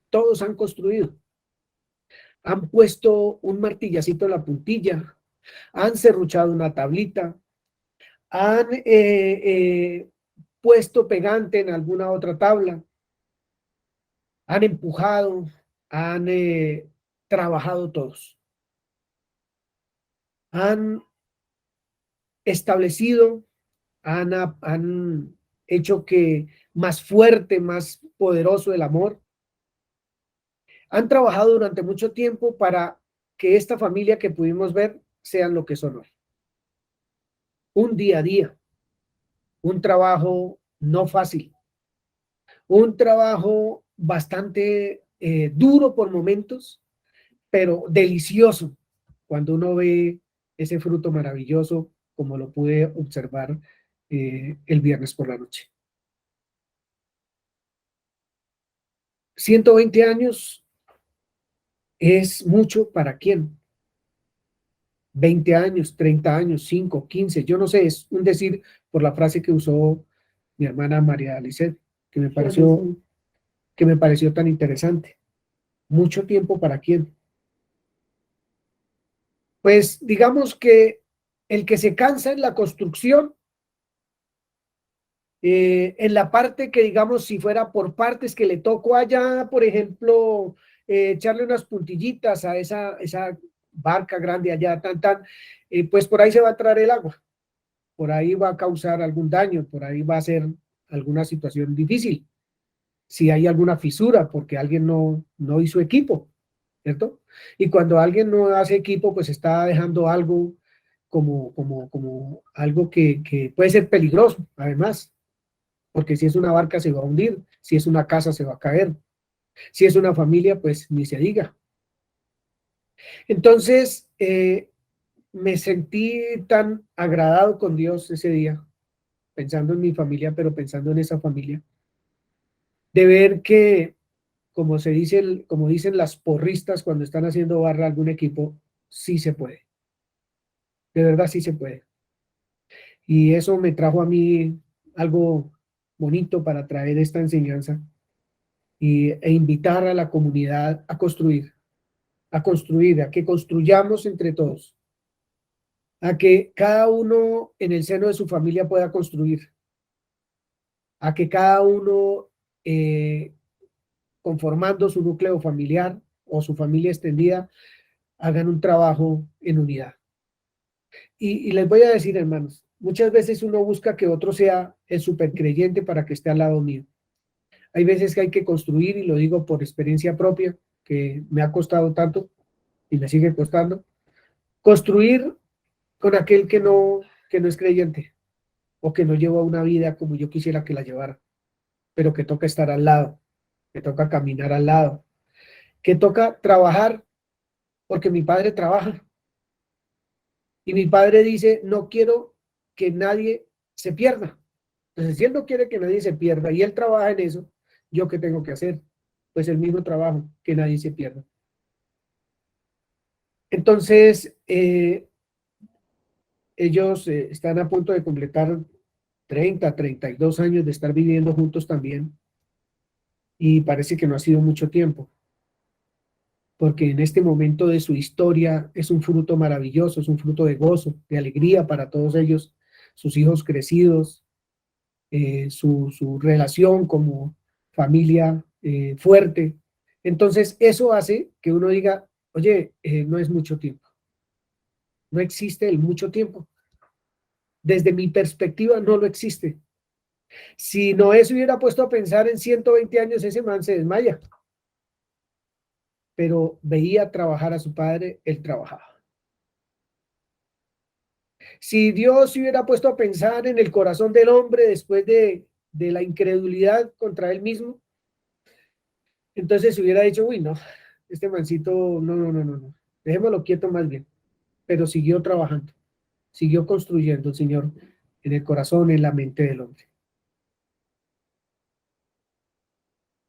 Speaker 2: todos han construido, han puesto un martillacito en la puntilla, han serruchado una tablita, han puesto pegante en alguna otra tabla, han empujado, han trabajado todos, han establecido, han hecho que más fuerte, más poderoso el amor. Han trabajado durante mucho tiempo para que esta familia que pudimos ver sean lo que son hoy. Un día a día, un trabajo no fácil, un trabajo bastante duro por momentos, pero delicioso cuando uno ve ese fruto maravilloso como lo pude observar el viernes por la noche. 120 años es mucho para quién. 20 años, 30 años, 5, 15, yo no sé, es un decir por la frase que usó mi hermana María Alicet, que me pareció tan interesante. Mucho tiempo para quién. Pues digamos que el que se cansa en la construcción, en la parte que digamos si fuera por partes que le tocó allá, por ejemplo, echarle unas puntillitas a esa barca grande allá, pues por ahí se va a traer el agua, por ahí va a causar algún daño, por ahí va a ser alguna situación difícil, si hay alguna fisura, porque alguien no hizo equipo, ¿cierto? Y cuando alguien no hace equipo, pues está dejando algo como algo que puede ser peligroso, además, porque si es una barca se va a hundir, si es una casa se va a caer, si es una familia, pues ni se diga. Entonces, me sentí tan agradado con Dios ese día, pensando en mi familia, pero pensando en esa familia, de ver que, como dicen las porristas cuando están haciendo barra algún equipo, sí se puede. De verdad sí se puede. Y eso me trajo a mí algo bonito para traer esta enseñanza e invitar a la comunidad a construir, a que construyamos entre todos, a que cada uno en el seno de su familia pueda construir, a que cada uno conformando su núcleo familiar o su familia extendida, hagan un trabajo en unidad. Y les voy a decir, hermanos, muchas veces uno busca que otro sea el supercreyente para que esté al lado mío. Hay veces que hay que construir, y lo digo por experiencia propia, que me ha costado tanto y me sigue costando, construir con aquel que no es creyente o que no lleva una vida como yo quisiera que la llevara, pero que toca estar al lado, que toca caminar al lado, que toca trabajar, porque mi padre trabaja. Y mi padre dice, no quiero que nadie se pierda. Entonces, si él no quiere que nadie se pierda y él trabaja en eso, ¿yo qué tengo que hacer? Pues el mismo trabajo, que nadie se pierda. Entonces, ellos están a punto de completar 32 años de estar viviendo juntos también. Y parece que no ha sido mucho tiempo, porque en este momento de su historia es un fruto maravilloso, es un fruto de gozo, de alegría para todos ellos, sus hijos crecidos, su relación como familia fuerte. Entonces, eso hace que uno diga, oye, no es mucho tiempo. No existe el mucho tiempo. Desde mi perspectiva, no lo existe. Si Noé se hubiera puesto a pensar en 120 años, ese man se desmaya. Pero veía trabajar a su padre, él trabajaba. Si Dios se hubiera puesto a pensar en el corazón del hombre después de la incredulidad contra él mismo, entonces se hubiera dicho, uy, no, este mancito, no, dejémoslo quieto más bien. Pero siguió trabajando, siguió construyendo el Señor en el corazón, en la mente del hombre.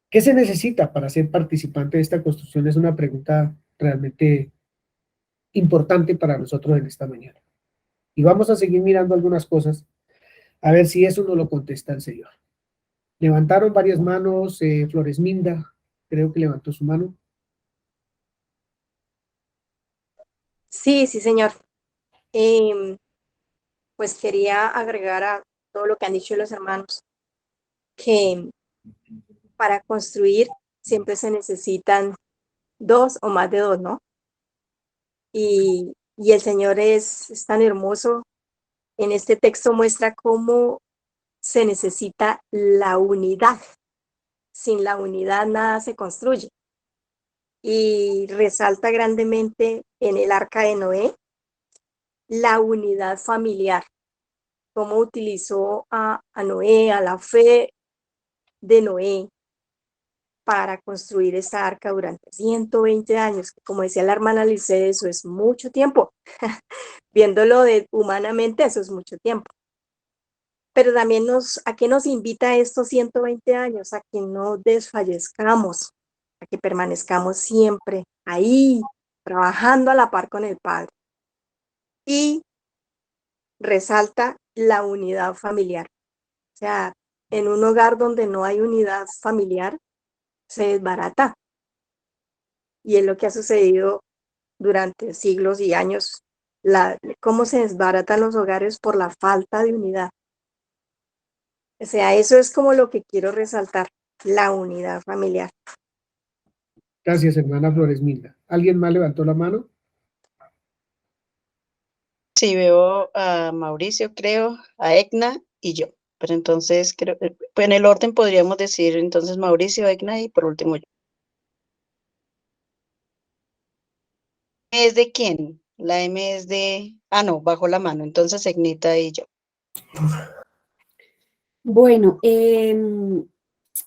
Speaker 2: ¿Qué se necesita para ser participante de esta construcción? Es una pregunta realmente importante para nosotros en esta mañana. Y vamos a seguir mirando algunas cosas, a ver si eso nos lo contesta el Señor. Levantaron varias manos, Floresminda, creo que levantó su mano.
Speaker 3: Sí, sí, señor. Pues quería agregar a todo lo que han dicho los hermanos, que para construir siempre se necesitan dos o más de dos, ¿no? Y el Señor es tan hermoso. En este texto muestra cómo se necesita la unidad. Sin la unidad nada se construye. Y resalta grandemente en el arca de Noé la unidad familiar, cómo utilizó a Noé, a la fe de Noé para construir esta arca durante 120 años, que como decía la hermana Lice, eso es mucho tiempo. Viéndolo humanamente, eso es mucho tiempo. Pero también ¿a qué nos invita estos 120 años? A que no desfallezcamos, a que permanezcamos siempre ahí, trabajando a la par con el Padre. Y resalta la unidad familiar. O sea, en un hogar donde no hay unidad familiar, se desbarata. Y es lo que ha sucedido durante siglos y años, cómo se desbaratan los hogares por la falta de unidad. O sea, eso es como lo que quiero resaltar, la unidad familiar.
Speaker 2: Gracias, hermana Floresminda. ¿Alguien más levantó la mano?
Speaker 6: Sí, veo a Mauricio, creo, a Egna y yo. Pero entonces, creo, en el orden podríamos decir entonces Mauricio, Egna y por último yo. ¿Es de quién? La M es de... Ah, no, bajo la mano. Entonces, Egnita y yo.
Speaker 4: Bueno,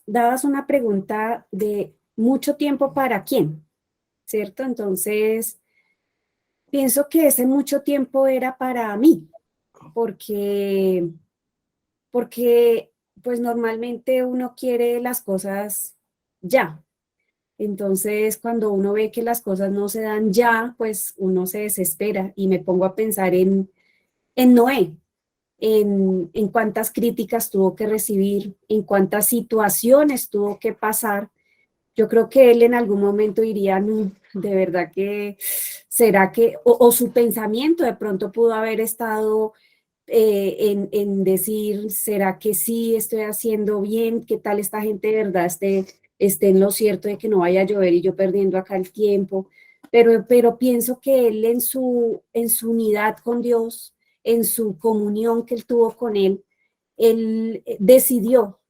Speaker 4: dabas una pregunta de mucho tiempo para quién, ¿cierto? Entonces, pienso que ese mucho tiempo era para mí, porque pues normalmente uno quiere las cosas ya. Entonces, cuando uno ve que las cosas no se dan ya, pues uno se desespera y me pongo a pensar en Noé. en cuántas críticas tuvo que recibir, en cuántas situaciones tuvo que pasar. Yo creo que él en algún momento diría, no, de verdad que, ¿será que, o su pensamiento de pronto pudo haber estado en decir, ¿será que sí estoy haciendo bien? ¿Qué tal esta gente de verdad esté en lo cierto de que no vaya a llover y yo perdiendo acá el tiempo? Pero pienso que él en su unidad con Dios, en su comunión que él tuvo con él decidió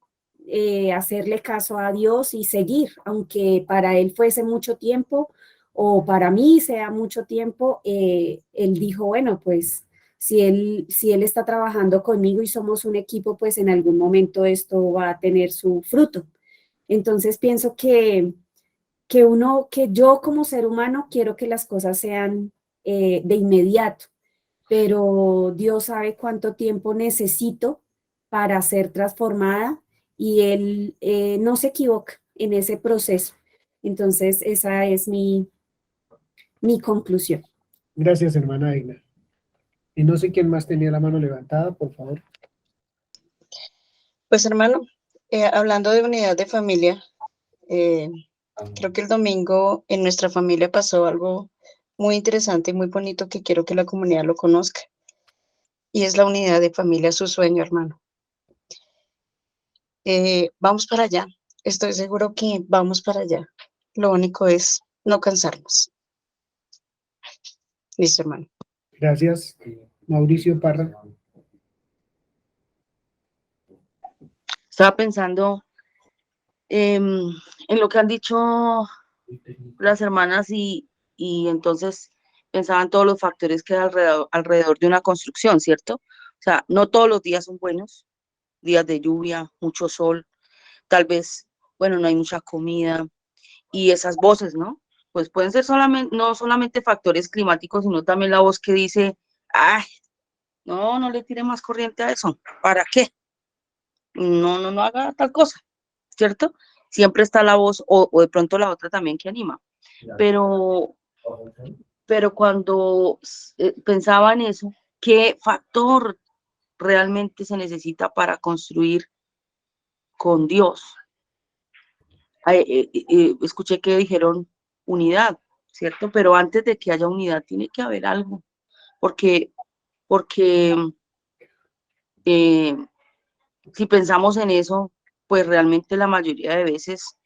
Speaker 4: hacerle caso a Dios y seguir, aunque para él fuese mucho tiempo o para mí sea mucho tiempo, él dijo, bueno, pues si él está trabajando conmigo y somos un equipo, pues en algún momento esto va a tener su fruto. Entonces pienso que yo como ser humano quiero que las cosas sean de inmediato, pero Dios sabe cuánto tiempo necesito para ser transformada y Él no se equivoca en ese proceso. Entonces, esa es mi conclusión.
Speaker 2: Gracias, hermana Egna. Y no sé quién más tenía la mano levantada, por favor.
Speaker 8: Pues hermano, hablando de unidad de familia, creo que el domingo en nuestra familia pasó algo muy interesante y muy bonito que quiero que la comunidad lo conozca. Y es la unidad de familia, su sueño, hermano. Vamos para allá. Estoy seguro que vamos para allá. Lo único es no cansarnos. Listo, hermano.
Speaker 2: Gracias, Mauricio Parra.
Speaker 5: Estaba pensando en lo que han dicho las hermanas y entonces pensaba en todos los factores que hay alrededor de una construcción, ¿cierto? O sea, no todos los días son buenos, días de lluvia, mucho sol, tal vez, bueno, no hay mucha comida y esas voces, ¿no? Pues pueden ser solamente, no solamente factores climáticos, sino también la voz que dice, ay, no le tire más corriente a eso, ¿para qué? No haga tal cosa, ¿cierto? Siempre está la voz o de pronto la otra también que anima, pero cuando pensaba en eso, ¿qué factor realmente se necesita para construir con Dios? Escuché que dijeron unidad, ¿cierto? Pero antes de que haya unidad tiene que haber algo, porque eh, si pensamos en eso, pues realmente la mayoría de veces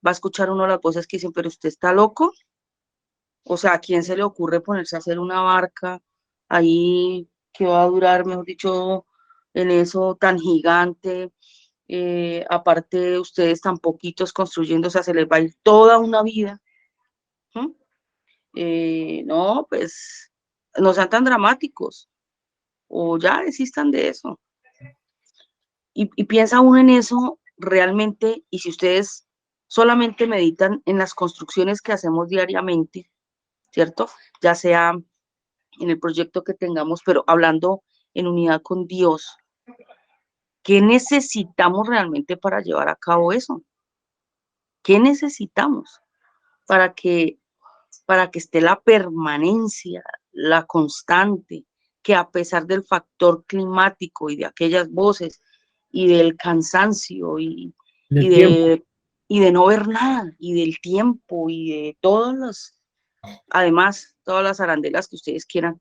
Speaker 5: va a escuchar uno las voces que dicen, pero usted está loco. O sea, ¿a quién se le ocurre ponerse a hacer una barca ahí que va a durar, mejor dicho, en eso tan gigante? Aparte, ustedes tan poquitos construyendo, o sea, se les va a ir toda una vida. ¿Mm? No, pues no sean tan dramáticos o ya desistan de eso. Y piensa uno en eso realmente, y si ustedes solamente meditan en las construcciones que hacemos diariamente, ¿cierto? Ya sea en el proyecto que tengamos, pero hablando en unidad con Dios, ¿qué necesitamos realmente para llevar a cabo eso? ¿Qué necesitamos para que esté la permanencia, la constante, que a pesar del factor climático y de aquellas voces y del cansancio
Speaker 2: Del tiempo.
Speaker 5: y de no ver nada y del tiempo y de además, todas las arandelas que ustedes quieran,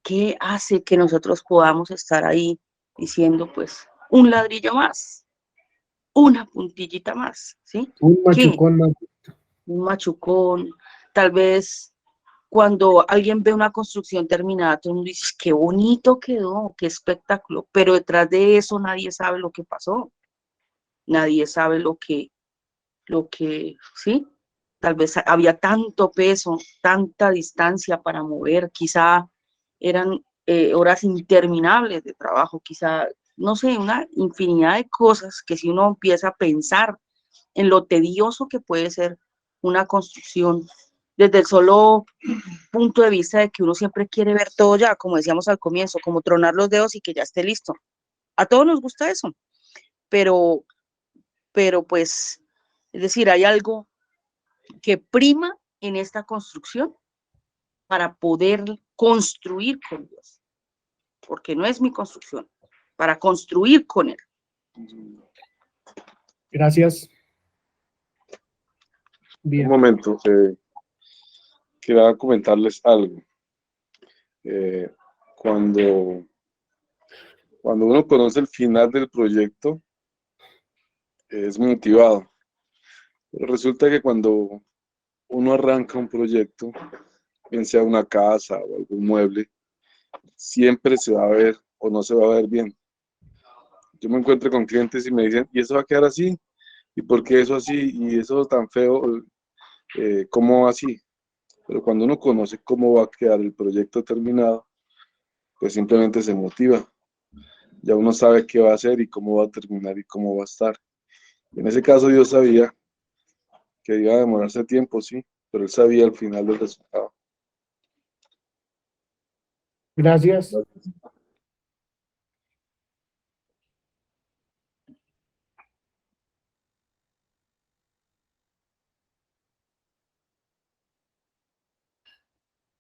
Speaker 5: ¿qué hace que nosotros podamos estar ahí diciendo, pues, un ladrillo más, una puntillita más, ¿sí?
Speaker 2: Un
Speaker 5: ¿Qué?
Speaker 2: machucón más.
Speaker 5: Un machucón, tal vez cuando alguien ve una construcción terminada, todo el mundo dice, qué bonito quedó, qué espectáculo, pero detrás de eso nadie sabe lo que pasó, nadie sabe sí, tal vez había tanto peso, tanta distancia para mover, quizá eran horas interminables de trabajo, quizá, no sé, una infinidad de cosas que si uno empieza a pensar en lo tedioso que puede ser una construcción, desde el solo punto de vista de que uno siempre quiere ver todo ya, como decíamos al comienzo, como tronar los dedos y que ya esté listo. A todos nos gusta eso, pero pues, es decir, hay algo que prima en esta construcción para poder construir con Dios. porque no es mi construcción, para construir con él.
Speaker 2: Gracias.
Speaker 9: Un
Speaker 2: Bien.
Speaker 9: momento, quería comentarles algo. Cuando uno conoce el final del proyecto, es motivado. Pero resulta que cuando uno arranca un proyecto, bien sea una casa o algún mueble, siempre se va a ver o no se va a ver bien. Yo me encuentro con clientes y me dicen, ¿y eso va a quedar así? ¿Y por qué eso así? ¿Y eso tan feo? ¿Cómo así? Pero cuando uno conoce cómo va a quedar el proyecto terminado, pues simplemente se motiva. Ya uno sabe qué va a hacer y cómo va a terminar y cómo va a estar. En ese caso Dios sabía que iba a demorarse tiempo, sí, pero Él sabía el final del resultado.
Speaker 2: Gracias.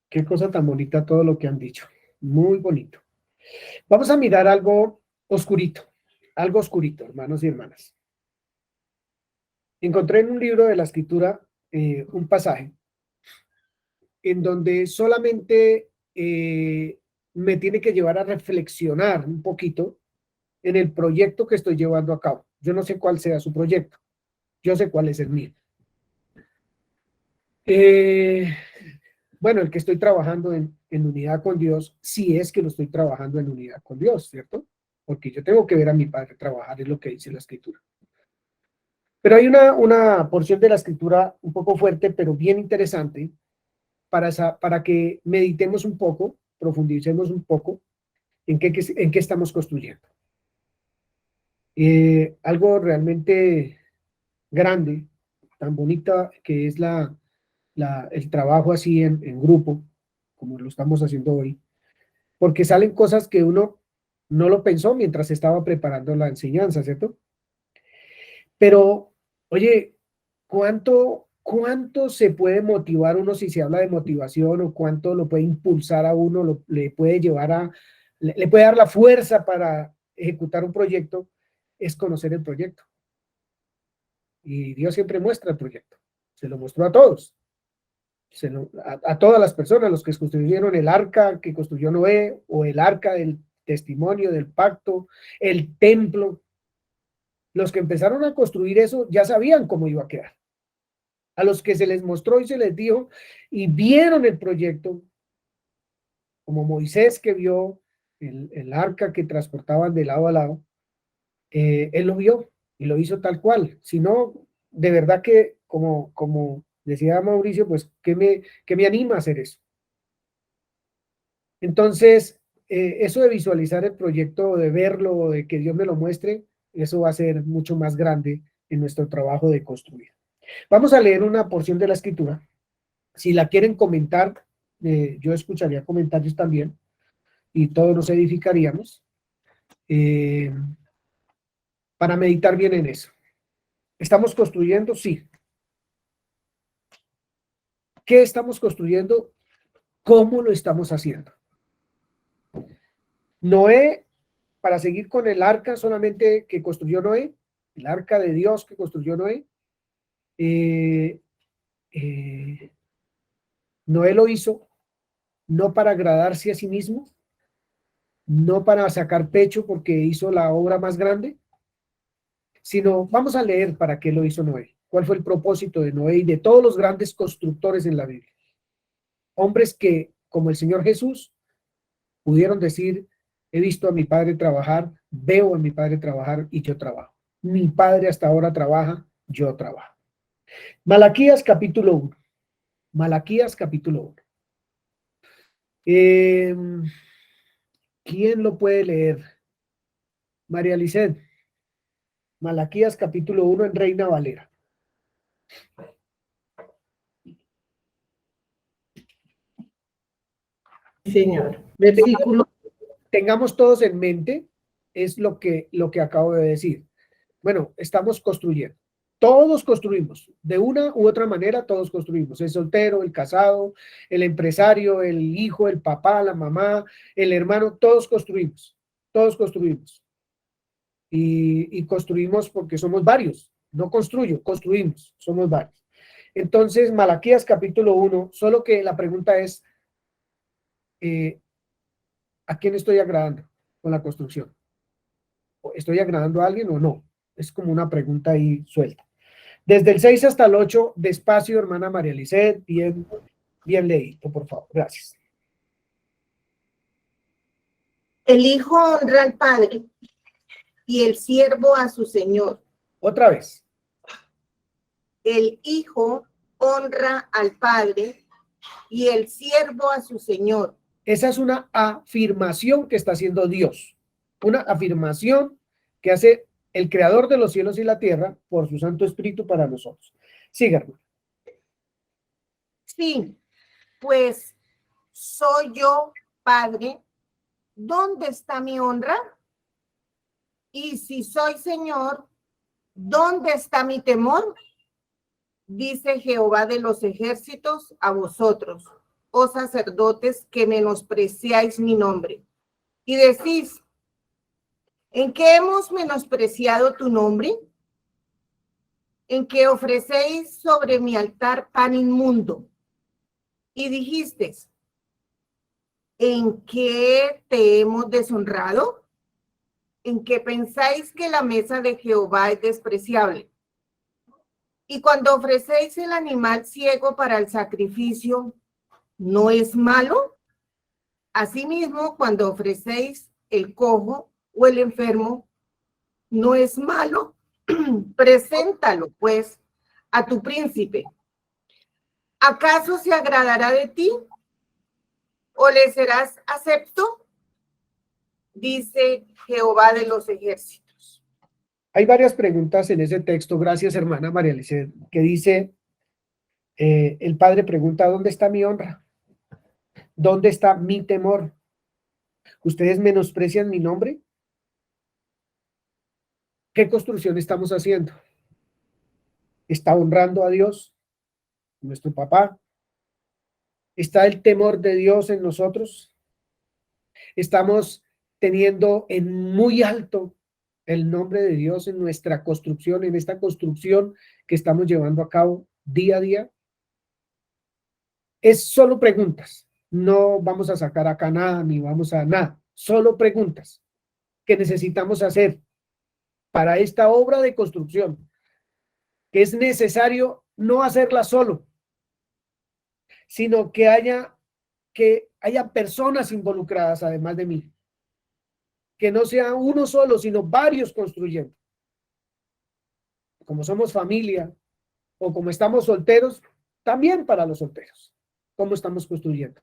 Speaker 2: Qué cosa tan bonita todo lo que han dicho. Muy bonito. Vamos a mirar algo oscurito, hermanos y hermanas. Encontré en un libro de la Escritura un pasaje en donde solamente me tiene que llevar a reflexionar un poquito en el proyecto que estoy llevando a cabo. Yo no sé cuál sea su proyecto, yo sé cuál es el mío. Bueno, el que estoy trabajando en unidad con Dios, sí es que lo estoy trabajando en unidad con Dios, ¿cierto? Porque yo tengo que ver a mi Padre trabajar, es lo que dice la Escritura. Pero hay una porción de la Escritura un poco fuerte, pero bien interesante, para que meditemos un poco, profundicemos un poco en qué estamos construyendo. Algo realmente grande, tan bonita que es el trabajo así en grupo, como lo estamos haciendo hoy, porque salen cosas que uno no lo pensó mientras estaba preparando la enseñanza, ¿cierto? Pero, oye, ¿cuánto se puede motivar uno si se habla de motivación o cuánto lo puede impulsar a uno, le puede llevar le puede dar la fuerza para ejecutar un proyecto? Es conocer el proyecto. Y Dios siempre muestra el proyecto. Se lo mostró a todos. A todas las personas, los que construyeron el arca que construyó Noé, o el arca del testimonio, del pacto, el templo. Los que empezaron a construir eso ya sabían cómo iba a quedar. A los que se les mostró y se les dijo y vieron el proyecto, como Moisés que vio el arca que transportaban de lado a lado, él lo vio y lo hizo tal cual. Si no, de verdad que, como decía Mauricio, pues, ¿qué me anima a hacer eso? Entonces, eso de visualizar el proyecto, de verlo, de que Dios me lo muestre, eso va a ser mucho más grande en nuestro trabajo de construir. Vamos a leer una porción de la Escritura. Si la quieren comentar, yo escucharía comentarios también y todos nos edificaríamos para meditar bien en eso. ¿Estamos construyendo? Sí. ¿Qué estamos construyendo? ¿Cómo lo estamos haciendo? Noé, para seguir con el arca solamente que construyó Noé, el arca de Dios que construyó Noé, Noé lo hizo no para agradarse a sí mismo, no para sacar pecho porque hizo la obra más grande, sino vamos a leer para qué lo hizo Noé. ¿Cuál fue el propósito de Noé y de todos los grandes constructores en la Biblia? Hombres que, como el Señor Jesús, pudieron decir, he visto a mi padre trabajar, veo a mi padre trabajar y yo trabajo. Mi padre hasta ahora trabaja, yo trabajo. Malaquías capítulo 1. Malaquías capítulo 1. ¿Quién lo puede leer? María Lisset. Malaquías capítulo 1 en Reina Valera.
Speaker 1: Señor. Versículo.
Speaker 2: Tengamos todos en mente, es lo que acabo de decir. Bueno, estamos construyendo. Todos construimos, de una u otra manera todos construimos, el soltero, el casado, el empresario, el hijo, el papá, la mamá, el hermano, todos construimos. Y construimos porque somos varios, no construyo, construimos, somos varios. Entonces, Malaquías capítulo 1, solo que la pregunta es, ¿a quién estoy agradando con la construcción? ¿Estoy agradando a alguien o no? Es como una pregunta ahí suelta. Desde el 6 hasta el 8, despacio, hermana María Lisset, bien leído, por favor. Gracias.
Speaker 1: El hijo honra al padre y el siervo a su señor.
Speaker 2: Otra vez.
Speaker 1: El hijo honra al padre y el siervo a su señor.
Speaker 2: Esa es una afirmación que está haciendo Dios. Una afirmación que hace el creador de los cielos y la tierra por su Santo Espíritu para nosotros. Siga, hermano.
Speaker 1: Sí, pues soy yo, padre. ¿Dónde está mi honra? Y si soy señor, ¿dónde está mi temor? Dice Jehová de los ejércitos a vosotros, oh sacerdotes, que menospreciáis mi nombre. Y decís, ¿en qué hemos menospreciado tu nombre? En que ofrecéis sobre mi altar pan inmundo. Y dijisteis, ¿en qué te hemos deshonrado? ¿En que pensáis que la mesa de Jehová es despreciable? Y cuando ofrecéis el animal ciego para el sacrificio, ¿no es malo? Asimismo, cuando ofrecéis el cojo o el enfermo, ¿no es malo? Preséntalo, pues, a tu príncipe. ¿Acaso se agradará de ti? ¿O le serás acepto? Dice Jehová de los ejércitos.
Speaker 2: Hay varias preguntas en ese texto, gracias hermana María Lisset, que dice, el padre pregunta, ¿dónde está mi honra? ¿Dónde está mi temor? ¿Ustedes menosprecian mi nombre? ¿Qué construcción estamos haciendo? ¿Está honrando a Dios, nuestro papá? ¿Está el temor de Dios en nosotros? ¿Estamos teniendo en muy alto el nombre de Dios en nuestra construcción, en esta construcción que estamos llevando a cabo día a día? Es solo preguntas. No vamos a sacar acá nada, ni vamos a nada. Solo preguntas que necesitamos hacer para esta obra de construcción, que es necesario no hacerla solo, sino que haya personas involucradas además de mí. Que no sea uno solo, sino varios construyendo. Como somos familia o como estamos solteros, también para los solteros. ¿Cómo estamos construyendo?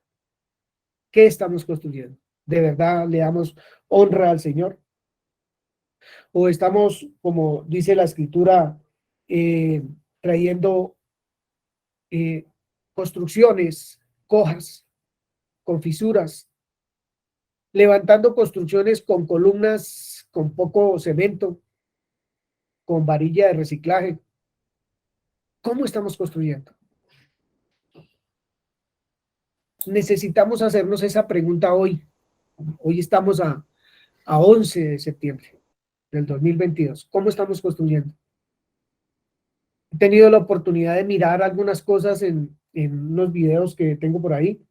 Speaker 2: ¿Qué estamos construyendo? ¿De verdad le damos honra al Señor? ¿O estamos, como dice la Escritura, trayendo construcciones cojas, con fisuras, levantando construcciones con columnas con poco cemento, con varilla de reciclaje? ¿Cómo estamos construyendo? Necesitamos hacernos esa pregunta hoy. Hoy estamos a 11 de septiembre del 2022. ¿Cómo estamos construyendo? He tenido la oportunidad de mirar algunas cosas en unos videos que tengo por ahí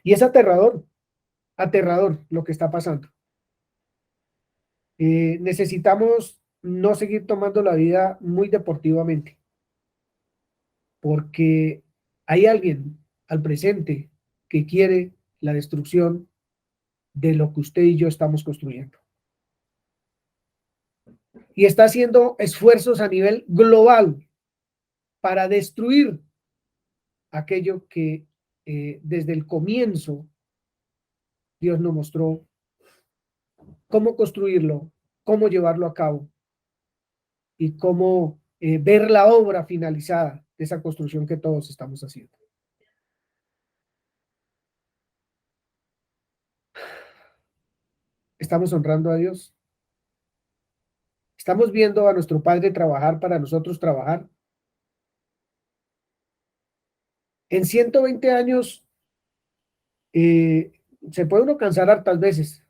Speaker 2: y es aterrador lo que está pasando. Necesitamos no seguir tomando la vida muy deportivamente, porque hay alguien al presente que quiere la destrucción de lo que usted y yo estamos construyendo. Y está haciendo esfuerzos a nivel global para destruir aquello que desde el comienzo Dios nos mostró cómo construirlo, cómo llevarlo a cabo y cómo ver la obra finalizada de esa construcción que todos estamos haciendo. ¿Estamos honrando a Dios? ¿Estamos viendo a nuestro Padre trabajar para nosotros trabajar? En 120 años se puede uno cansar hartas veces,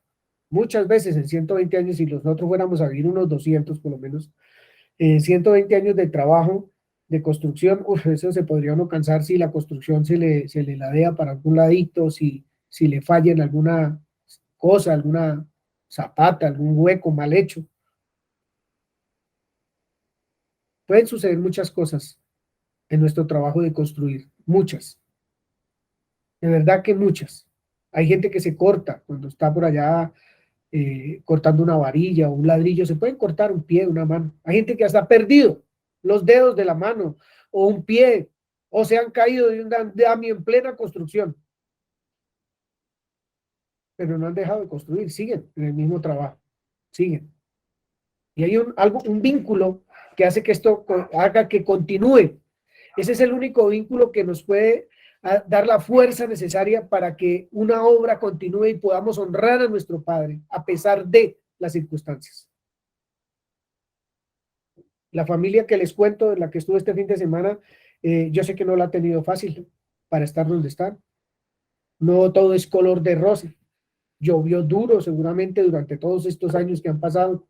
Speaker 2: muchas veces en 120 años, si nosotros fuéramos a vivir unos 200 por lo menos, 120 años de trabajo, de construcción, eso se podría uno cansar si la construcción se le ladea para algún ladito, si le falla en alguna cosa, alguna zapata, algún hueco mal hecho. Pueden suceder muchas cosas en nuestro trabajo de construir, muchas. De verdad que muchas. Hay gente que se corta cuando está por allá cortando una varilla o un ladrillo, se pueden cortar un pie, una mano. Hay gente que hasta ha perdido los dedos de la mano o un pie o se han caído de un andamio en plena construcción. Pero no han dejado de construir, siguen en el mismo trabajo, siguen. Y hay un vínculo que hace que esto haga que continúe. Ese es el único vínculo que nos puede dar la fuerza necesaria para que una obra continúe y podamos honrar a nuestro Padre a pesar de las circunstancias. La familia que les cuento, de la que estuve este fin de semana, yo sé que no la ha tenido fácil para estar donde están. No todo es color de rosa. Llovió duro seguramente durante todos estos años que han pasado.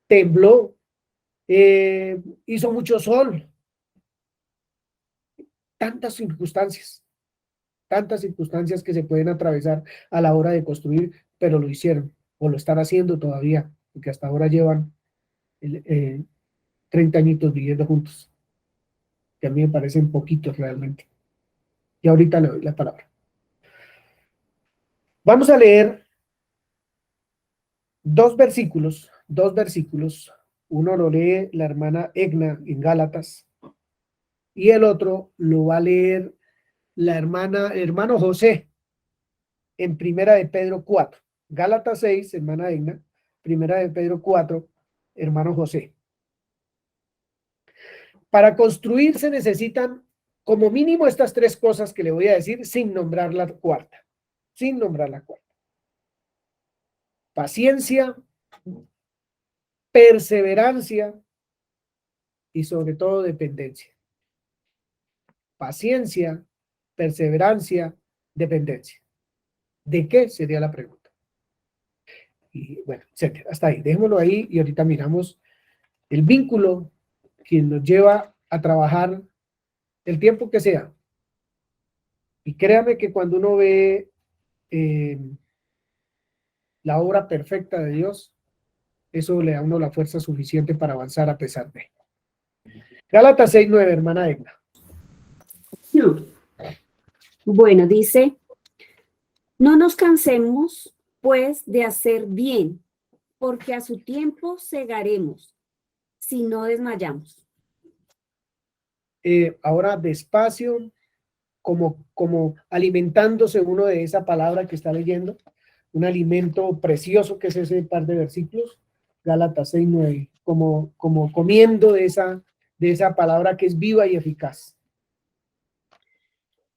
Speaker 2: Tembló, hizo mucho sol. Tantas circunstancias que se pueden atravesar a la hora de construir, pero lo hicieron o lo están haciendo todavía, porque hasta ahora llevan 30 añitos viviendo juntos, que a mí me parecen poquitos realmente. Y ahorita le doy la palabra. Vamos a leer dos versículos. Uno lo lee la hermana Egna en Gálatas y el otro lo va a leer hermano José en Primera de Pedro 4. Gálatas 6, hermana Egna. Primera de Pedro 4, hermano José. Para construir se necesitan como mínimo estas tres cosas que le voy a decir sin nombrar la cuarta. Paciencia, perseverancia y sobre todo dependencia. Paciencia, perseverancia, dependencia. ¿De qué sería la pregunta? Y bueno, etcétera. Hasta ahí. Dejémoslo ahí y ahorita miramos el vínculo que nos lleva a trabajar el tiempo que sea. Y créame que cuando uno ve la obra perfecta de Dios, eso le da a uno la fuerza suficiente para avanzar a pesar de. Gálatas 6:9, hermana Egna.
Speaker 4: Bueno, dice, no nos cansemos, pues, de hacer bien, porque a su tiempo segaremos, si no desmayamos.
Speaker 2: Ahora despacio, como alimentándose uno de esa palabra que está leyendo, un alimento precioso que es ese par de versículos, Gálatas 6:9, como comiendo de esa palabra que es viva y eficaz.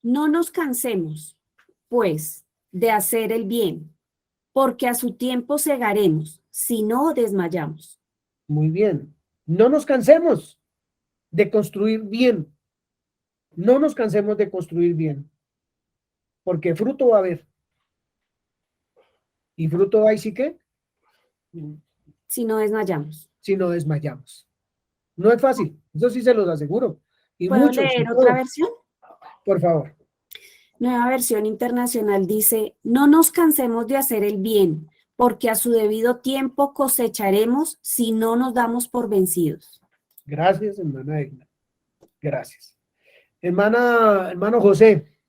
Speaker 4: No nos cansemos, pues, de hacer el bien, porque a su tiempo segaremos, si no desmayamos.
Speaker 2: Muy bien. No nos cansemos de construir bien. No nos cansemos de construir bien, porque fruto va a haber. ¿Y fruto hay sí que?
Speaker 4: Si no desmayamos.
Speaker 2: Si no desmayamos. No es fácil, eso sí se los aseguro. Y
Speaker 4: ¿Puedo
Speaker 2: muchos,
Speaker 4: leer
Speaker 2: y
Speaker 4: otra
Speaker 2: todos.
Speaker 4: versión?
Speaker 2: Por favor.
Speaker 4: Nueva versión internacional dice, no nos cansemos de hacer el bien, porque a su debido tiempo cosecharemos si no nos damos por vencidos.
Speaker 2: Gracias, hermana Egna. Gracias. Hermano José,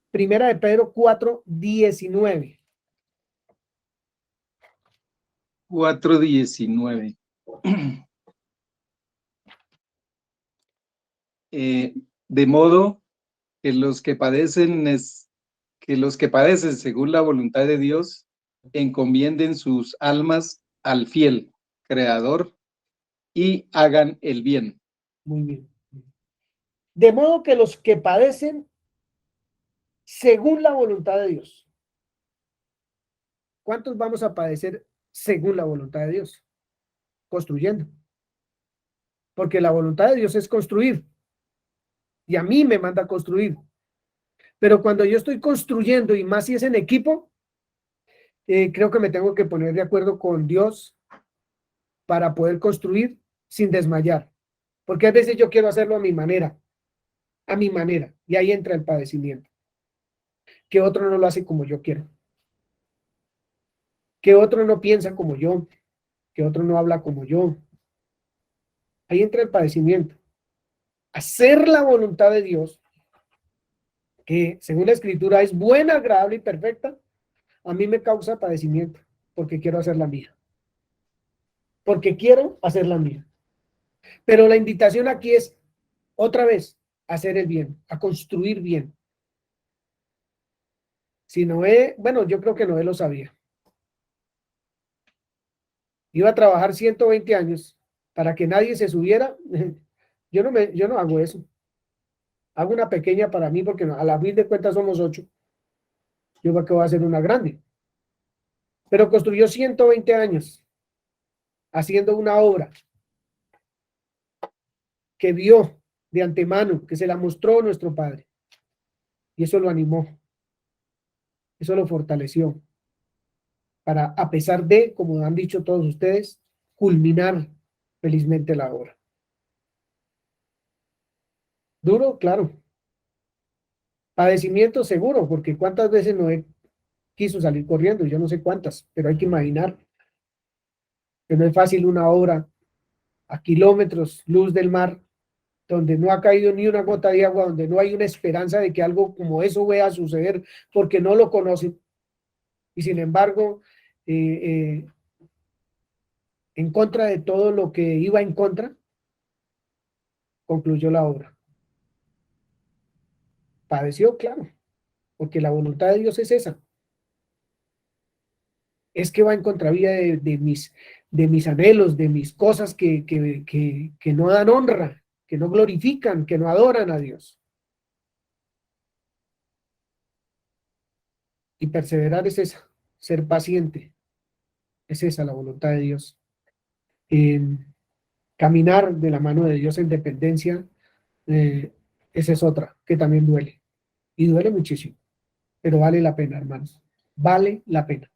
Speaker 2: Primera de Pedro 4:19.
Speaker 7: 4:19. De modo que los que padecen según la voluntad de Dios encomienden sus almas al fiel Creador y hagan el bien.
Speaker 2: Muy bien. De modo que los que padecen según la voluntad de Dios. ¿Cuántos vamos a padecer según la voluntad de Dios? construyendo. Porque la voluntad de Dios es construir. Y a mí me manda a construir. Pero cuando yo estoy construyendo, y más si es en equipo, creo que me tengo que poner de acuerdo con Dios para poder construir sin desmayar. Porque a veces yo quiero hacerlo a mi manera, y ahí entra el padecimiento. Que otro no lo hace como yo quiero. Que otro no piensa como yo, que otro no habla como yo. Ahí entra el padecimiento. Hacer la voluntad de Dios, que según la Escritura es buena, agradable y perfecta, a mí me causa padecimiento, porque quiero hacer la mía. Porque quiero hacer la mía. Pero la invitación aquí es, otra vez, a hacer el bien, a construir bien. Si Noé, bueno, yo creo que Noé lo sabía. Iba a trabajar 120 años para que nadie se subiera. Yo no hago eso. Hago una pequeña para mí porque a la fin de cuentas somos 8. Yo creo que voy a hacer una grande. Pero construyó 120 años haciendo una obra que vio de antemano, que se la mostró nuestro Padre. Y eso lo animó. Eso lo fortaleció. Para, a pesar de, como han dicho todos ustedes, culminar felizmente la obra. Duro, claro. Padecimiento seguro, porque cuántas veces Noé quiso salir corriendo, yo no sé cuántas, pero hay que imaginar que no es fácil una obra a kilómetros luz del mar, donde no ha caído ni una gota de agua, donde no hay una esperanza de que algo como eso vaya a suceder, porque no lo conocen. Y sin embargo, en contra de todo lo que iba en contra, concluyó la obra. Padeció, claro, porque la voluntad de Dios es esa. Es que va en contravía de mis anhelos, de mis cosas que no dan honra, que no glorifican, que no adoran a Dios. Y perseverar es esa, ser paciente, es esa la voluntad de Dios. Caminar de la mano de Dios en dependencia, esa es otra, que también duele. Y duele muchísimo, pero vale la pena, hermanos. Vale la pena.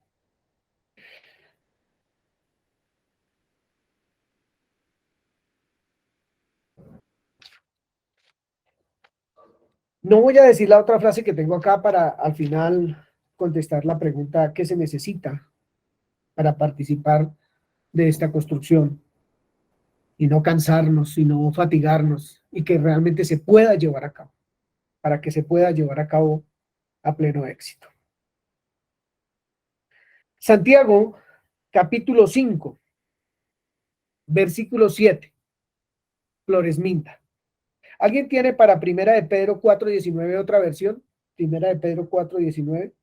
Speaker 2: No voy a decir la otra frase que tengo acá para al final contestar la pregunta ¿qué se necesita para participar de esta construcción? Y no cansarnos, y no fatigarnos, y que realmente se pueda llevar a cabo, para que se pueda llevar a cabo a pleno éxito. Santiago, capítulo 5, versículo 7, Flores Minta. ¿Alguien tiene para Primera de Pedro 4:19 otra versión? Primera de Pedro 4:19.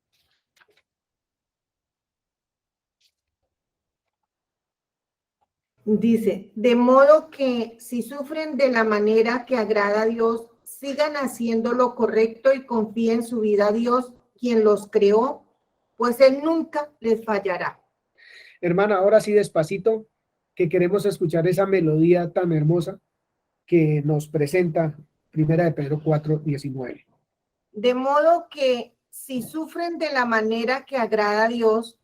Speaker 1: Dice, de modo que si sufren de la manera que agrada a Dios, sigan haciendo lo correcto y confíen su vida a Dios, quien los creó, pues Él nunca les fallará.
Speaker 2: Hermana, ahora sí despacito, que queremos escuchar esa melodía tan hermosa que nos presenta Primera de Pedro 4:19.
Speaker 1: De modo que si sufren de la manera que agrada a Dios,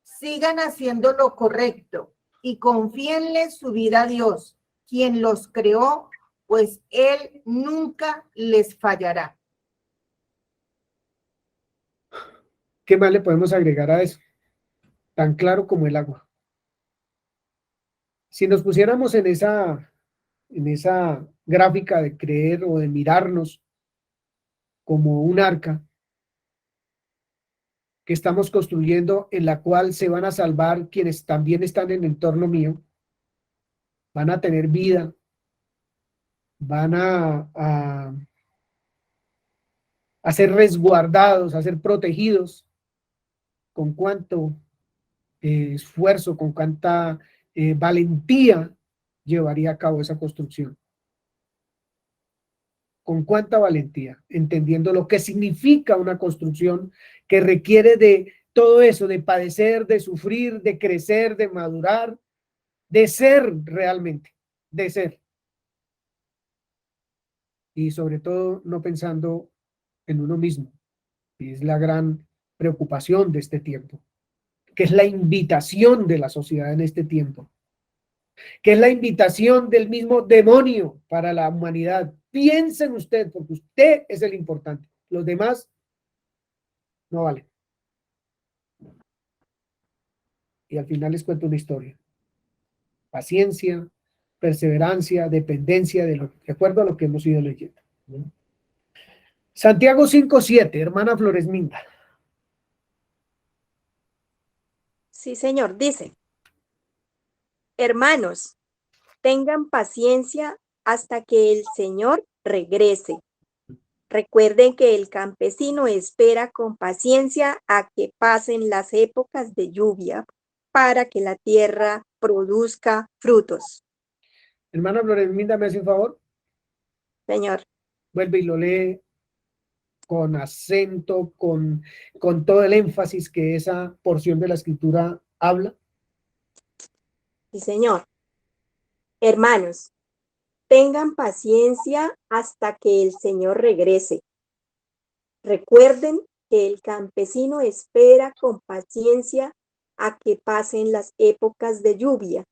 Speaker 1: sigan haciendo lo correcto y confíenle su vida a Dios, quien los creó, pues Él nunca les fallará.
Speaker 2: ¿Qué más le podemos agregar a eso? Tan claro como el agua. Si nos pusiéramos en esa gráfica de creer o de mirarnos como un arca que estamos construyendo, en la cual se van a salvar quienes también están en el entorno mío, van a tener vida, van a ser resguardados, a ser protegidos, con cuánto esfuerzo, con cuánta valentía llevaría a cabo esa construcción. Con cuánta valentía, entendiendo lo que significa una construcción que requiere de todo eso, de padecer, de sufrir, de crecer, de madurar, de ser realmente, de ser. Y sobre todo no pensando en uno mismo, que es la gran preocupación de este tiempo, que es la invitación de la sociedad en este tiempo, que es la invitación del mismo demonio para la humanidad. Piense en usted, porque usted es el importante. Los demás no valen. Y al final les cuento una historia. Paciencia, perseverancia, dependencia de acuerdo a lo que hemos ido leyendo. Santiago 5:7, hermana Floresminda.
Speaker 3: Sí, señor, dice, hermanos, tengan paciencia hasta que el Señor regrese. Recuerden que el campesino espera con paciencia a que pasen las épocas de lluvia para que la tierra produzca frutos.
Speaker 2: Hermana Floresminda, ¿me hace un favor?
Speaker 3: Señor,
Speaker 2: Vuelve y lo lee con acento, con todo el énfasis que esa porción de la escritura habla.
Speaker 3: sí, señor. Hermanos, tengan paciencia hasta que el Señor regrese. Recuerden que el campesino espera con paciencia a que pasen las épocas de lluvia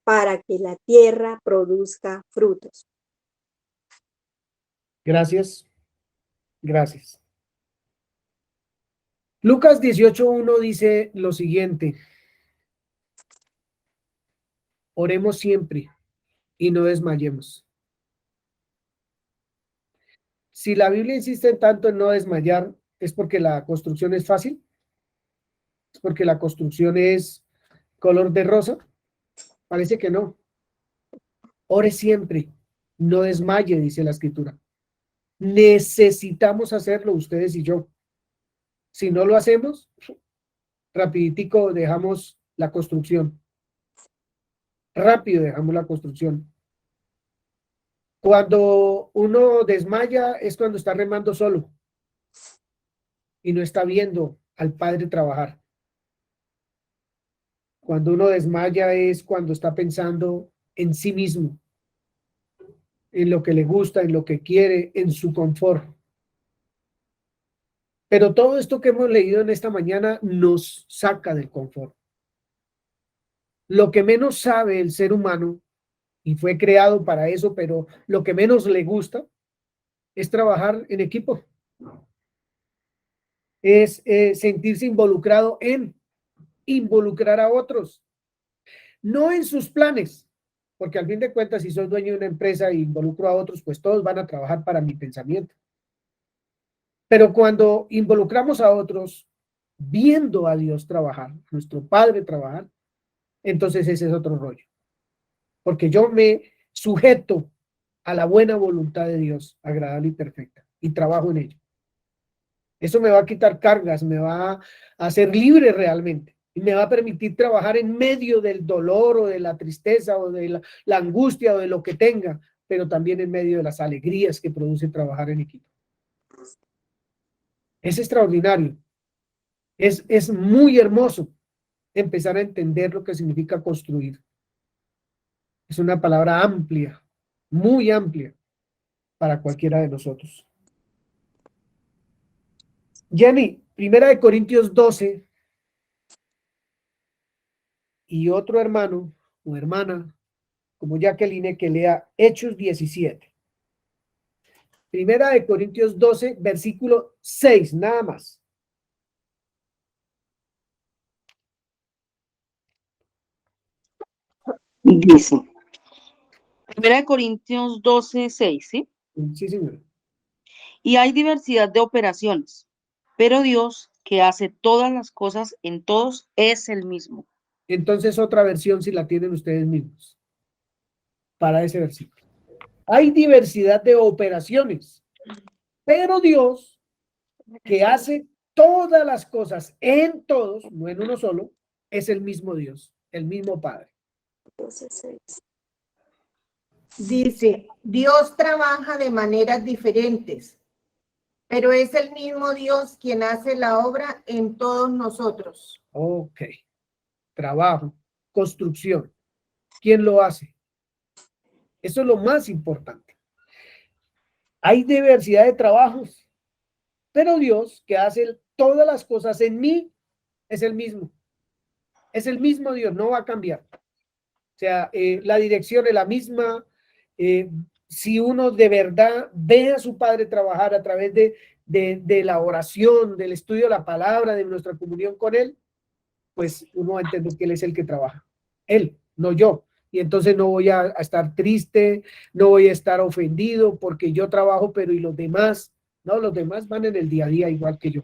Speaker 3: para que la tierra produzca frutos.
Speaker 2: Gracias. Gracias. Lucas 18:1 dice lo siguiente. Oremos siempre y no desmayemos. Si la Biblia insiste tanto en no desmayar, ¿es porque la construcción es fácil? ¿Es porque la construcción es color de rosa? Parece que no. Ore siempre, no desmaye, dice la escritura. Necesitamos hacerlo ustedes y yo. Si no lo hacemos, rapiditico dejamos la construcción. Rápido dejamos la construcción. Cuando uno desmaya es cuando está remando solo y no está viendo al Padre trabajar. Cuando uno desmaya es cuando está pensando en sí mismo, en lo que le gusta, en lo que quiere, en su confort. Pero todo esto que hemos leído en esta mañana nos saca del confort. Lo que menos sabe el ser humano, y fue creado para eso, pero lo que menos le gusta es trabajar en equipo. Es sentirse involucrado en involucrar a otros, no en sus planes, porque al fin de cuentas, si soy dueño de una empresa e involucro a otros, pues todos van a trabajar para mi pensamiento. Pero cuando involucramos a otros, viendo a Dios trabajar, nuestro Padre trabajar, entonces ese es otro rollo. Porque yo me sujeto a la buena voluntad de Dios, agradable y perfecta, y trabajo en ello. Eso me va a quitar cargas, me va a hacer libre realmente, y me va a permitir trabajar en medio del dolor o de la tristeza o de la angustia o de lo que tenga, pero también en medio de las alegrías que produce trabajar en equipo. Es extraordinario. Es muy hermoso empezar a entender lo que significa construir. Es una palabra amplia, muy amplia para cualquiera de nosotros. Jenny, 1 Corintios 12 y otro hermano o hermana como Jacqueline que lea Hechos 17. 1 Corintios 12, versículo 6, nada más.
Speaker 5: Dice, 1 Corintios 12:6, ¿sí?
Speaker 2: Sí, señor.
Speaker 5: Y hay diversidad de operaciones, pero Dios, que hace todas las cosas en todos, es el mismo.
Speaker 2: Entonces otra versión si la tienen ustedes mismos para ese versículo. Hay diversidad de operaciones, pero Dios, que hace todas las cosas en todos, no en uno solo, es el mismo Dios, el mismo Padre.
Speaker 1: Dice, Dios trabaja de maneras diferentes, pero es el mismo Dios quien hace la obra en todos nosotros.
Speaker 2: Ok. Trabajo, construcción. ¿quién lo hace? Eso es lo más importante. Hay diversidad de trabajos, pero Dios que hace todas las cosas en mí es el mismo. Es el mismo Dios, no va a cambiar. O sea, la dirección es la misma. Si uno de verdad ve a su Padre trabajar a través de la oración, del estudio de la palabra, de nuestra comunión con Él, pues uno va a entender que Él es el que trabaja. Él, no yo. Y entonces no voy a estar triste, no voy a estar ofendido porque yo trabajo, pero ¿y los demás? No, los demás van en el día a día igual que yo.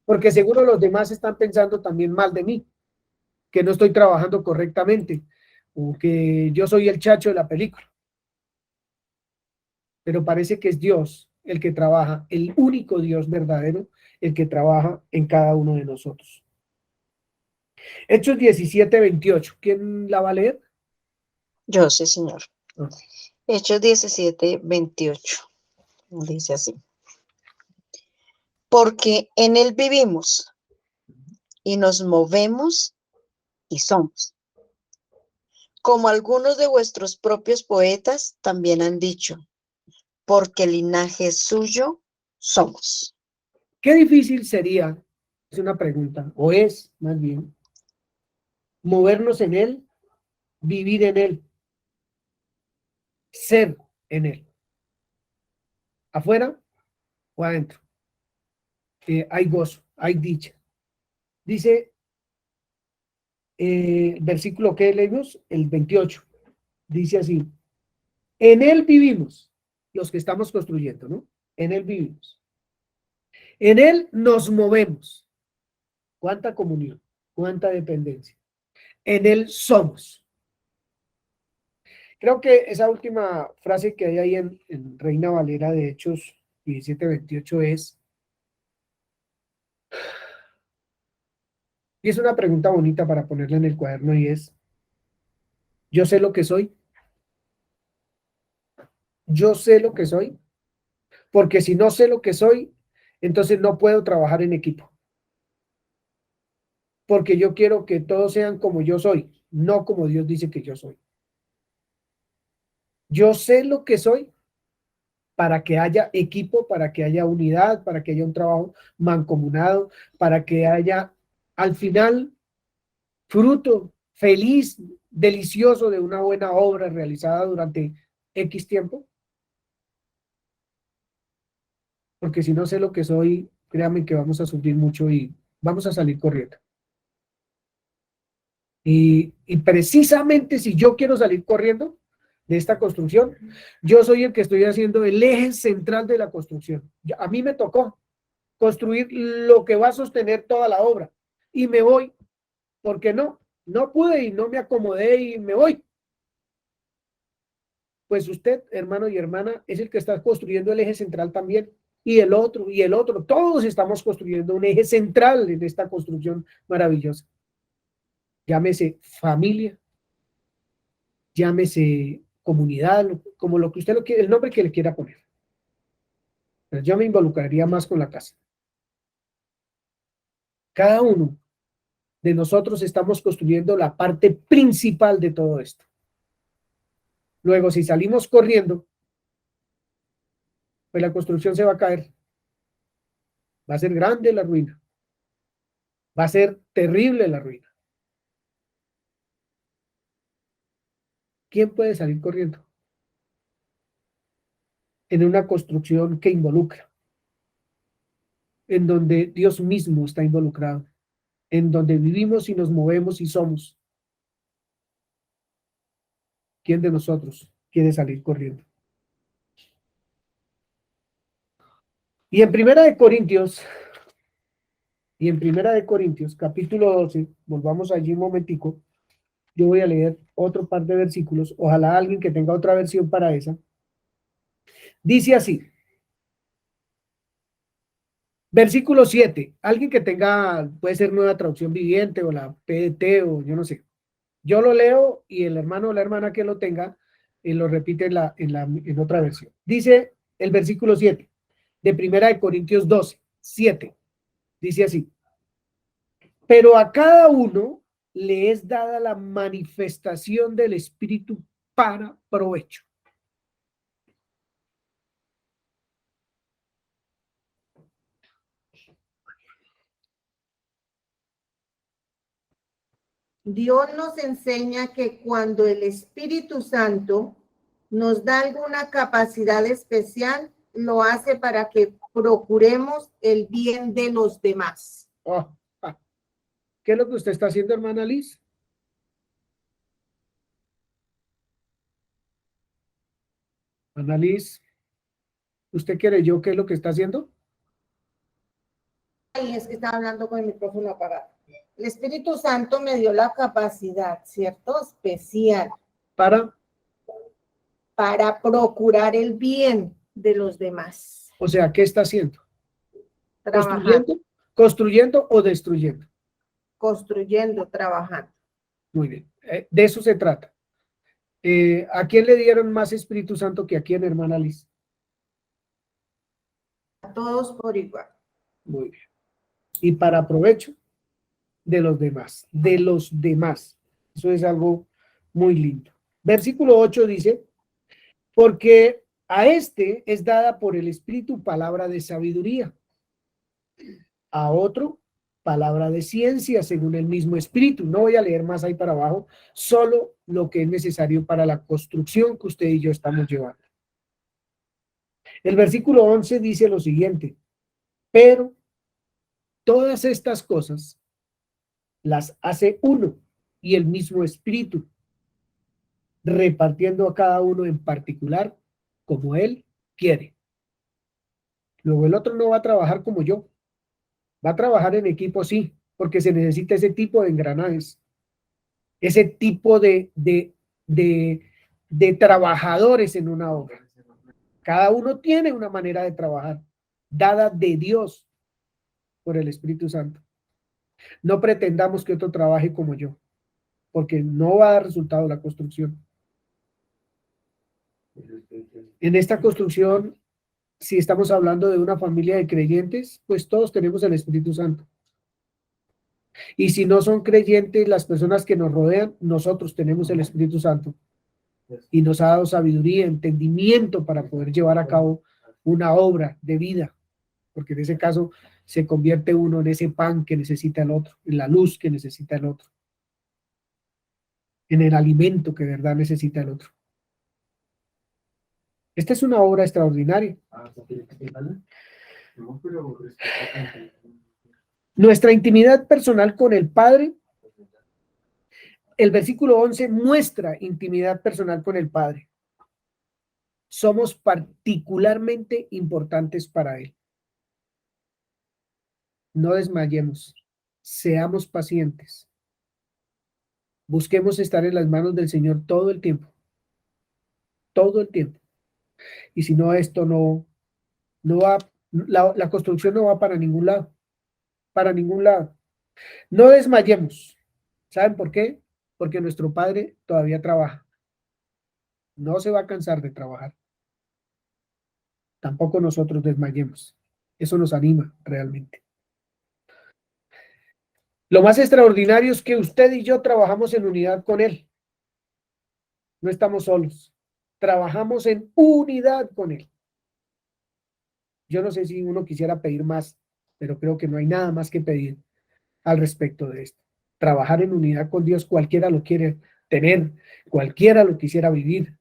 Speaker 2: Porque seguro los demás están pensando también mal de mí, que no estoy trabajando correctamente, o que yo soy el chacho de la película. Pero parece que es Dios el que trabaja, el único Dios verdadero, el que trabaja en cada uno de nosotros. Hechos 17:28. ¿Quién la va a leer?
Speaker 8: Yo sí, señor.
Speaker 2: Ah.
Speaker 8: Hechos 17:28. Dice así. Porque en él vivimos y nos movemos y somos. Como algunos de vuestros propios poetas también han dicho, porque linaje suyo somos.
Speaker 2: Qué difícil sería, es una pregunta, o es más bien, movernos en él, vivir en él, ser en él. ¿Afuera o adentro? Hay gozo, hay dicha. Dice, versículo que leemos, el 28, dice así, en él vivimos, los que estamos construyendo, ¿no? En él vivimos. En él nos movemos. ¿Cuánta comunión? ¿Cuánta dependencia? En él somos. Creo que esa última frase que hay ahí en Reina Valera de Hechos 17:28 es, y es una pregunta bonita para ponerla en el cuaderno y es, ¿yo sé lo que soy? ¿Yo sé lo que soy? Porque si no sé lo que soy, entonces no puedo trabajar en equipo. Porque yo quiero que todos sean como yo soy, no como Dios dice que yo soy. Yo sé lo que soy para que haya equipo, para que haya unidad, para que haya un trabajo mancomunado, para que haya al final fruto feliz, delicioso de una buena obra realizada durante X tiempo. Porque si no sé lo que soy, créanme que vamos a sufrir mucho y vamos a salir corriendo. Y precisamente si yo quiero salir corriendo de esta construcción, yo soy el que estoy haciendo el eje central de la construcción. A mí me tocó construir lo que va a sostener toda la obra y me voy, porque no pude y no me acomodé y me voy. Pues usted, hermano y hermana, es el que está construyendo el eje central también, y el otro, todos estamos construyendo un eje central en esta construcción maravillosa. Llámese familia, llámese comunidad, como lo que usted lo quiere, el nombre que le quiera poner. Pero yo me involucraría más con la casa. Cada uno de nosotros estamos construyendo la parte principal de todo esto. Luego, si salimos corriendo, pues la construcción se va a caer. Va a ser grande la ruina. Va a ser terrible la ruina. ¿Quién puede salir corriendo? En una construcción que involucra, en donde Dios mismo está involucrado, en donde vivimos y nos movemos y somos. ¿Quién de nosotros quiere salir corriendo? Y en Primera de Corintios, capítulo 12, volvamos allí un momentico, yo voy a leer otro par de versículos, ojalá alguien que tenga otra versión para esa. Dice así, versículo 7, alguien que tenga, puede ser Nueva Traducción Viviente o la PDT o yo no sé. Yo lo leo y el hermano o la hermana que lo tenga lo repite en otra versión. Dice el versículo 7 de Primera de Corintios 12, 7. Dice así, pero a cada uno le es dada la manifestación del Espíritu para provecho.
Speaker 1: Dios nos enseña que cuando el Espíritu Santo nos da alguna capacidad especial, lo hace para que procuremos el bien de los demás.
Speaker 2: ¿Qué es lo que usted está haciendo, hermana Liz? Hermana Liz, ¿usted quiere yo qué es lo que está haciendo?
Speaker 1: Y es que estaba hablando con el micrófono apagado. El Espíritu Santo me dio la capacidad, ¿cierto? Especial.
Speaker 2: Para,
Speaker 1: procurar el bien de los demás.
Speaker 2: o sea, ¿qué está haciendo?
Speaker 1: Trabajando.
Speaker 2: ¿Construyendo o destruyendo?
Speaker 1: Construyendo, trabajando.
Speaker 2: Muy bien, de eso se trata. ¿A quién le dieron más Espíritu Santo que a quién, hermana Liz?
Speaker 1: A todos por igual.
Speaker 2: Muy bien. Y para provecho de los demás, de los demás. Eso es algo muy lindo. Versículo 8 dice, porque a este es dada por el Espíritu palabra de sabiduría, a otro palabra de ciencia según el mismo Espíritu. No voy a leer más ahí para abajo, solo lo que es necesario para la construcción que usted y yo estamos llevando. El versículo 11 dice lo siguiente, pero todas estas cosas las hace uno y el mismo Espíritu, repartiendo a cada uno en particular como él quiere. Luego el otro no va a trabajar como yo, va a trabajar en equipo, sí, porque se necesita ese tipo de engranajes, ese tipo de trabajadores en una obra. Cada uno tiene una manera de trabajar, dada de Dios por el Espíritu Santo. No pretendamos que otro trabaje como yo, porque no va a dar resultado la construcción. En esta construcción, si estamos hablando de una familia de creyentes, pues todos tenemos el Espíritu Santo. Y si no son creyentes, las personas que nos rodean, nosotros tenemos el Espíritu Santo. Y nos ha dado sabiduría, entendimiento para poder llevar a cabo una obra de vida. Porque en ese caso se convierte uno en ese pan que necesita el otro, en la luz que necesita el otro, en el alimento que de verdad necesita el otro. Esta es una obra extraordinaria. Nuestra intimidad personal con el Padre, el versículo 11 muestra intimidad personal con el Padre. Somos particularmente importantes para Él. No desmayemos, seamos pacientes. Busquemos estar en las manos del Señor todo el tiempo. Todo el tiempo. Y si no, esto no va, la construcción no va para ningún lado. Para ningún lado. No desmayemos. ¿Saben por qué? Porque nuestro Padre todavía trabaja. No se va a cansar de trabajar. Tampoco nosotros desmayemos. Eso nos anima realmente. Lo más extraordinario es que usted y yo trabajamos en unidad con Él. No estamos solos. Trabajamos en unidad con Él. Yo no sé si uno quisiera pedir más, pero creo que no hay nada más que pedir al respecto de esto. Trabajar en unidad con Dios, cualquiera lo quiere tener, cualquiera lo quisiera vivir.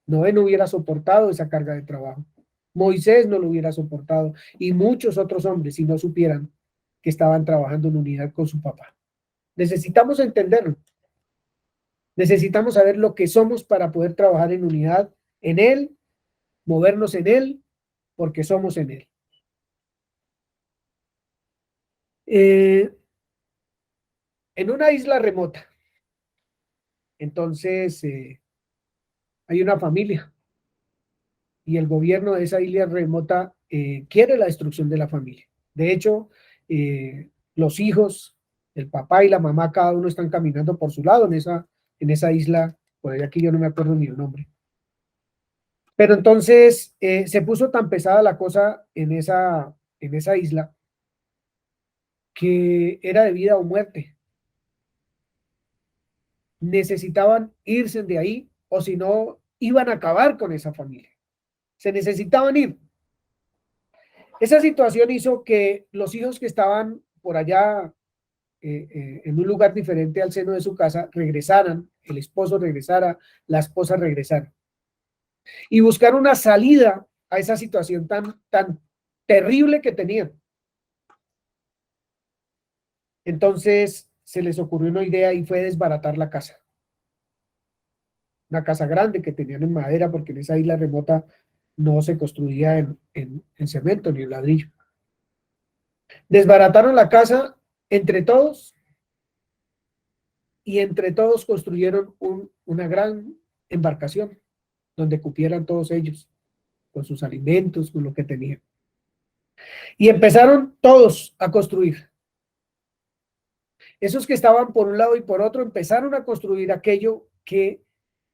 Speaker 2: Noé no hubiera soportado esa carga de trabajo. Moisés no lo hubiera soportado y muchos otros hombres si no supieran que estaban trabajando en unidad con su papá. Necesitamos entenderlo. Necesitamos saber lo que somos para poder trabajar en unidad en Él, movernos en Él, porque somos en Él. En una isla remota, entonces hay una familia y el gobierno de esa isla remota quiere la destrucción de la familia. De hecho, los hijos, el papá y la mamá, cada uno están caminando por su lado en esa isla, por allá que yo no me acuerdo ni el nombre. Pero entonces se puso tan pesada la cosa en esa isla que era de vida o muerte. necesitaban irse de ahí, o si no, iban a acabar con esa familia. Se necesitaban ir. Esa situación hizo que los hijos que estaban por allá en un lugar diferente al seno de su casa regresaran, el esposo regresara, la esposa regresara, y buscar una salida a esa situación tan terrible que tenían. Entonces se les ocurrió una idea y fue desbaratar la casa. Una casa grande que tenían en madera, porque en esa isla remota no se construía en cemento ni en ladrillo. Desbarataron la casa entre todos y entre todos construyeron una gran embarcación donde cupieran todos ellos con sus alimentos, con lo que tenían. Y empezaron todos a construir. Esos que estaban por un lado y por otro empezaron a construir aquello que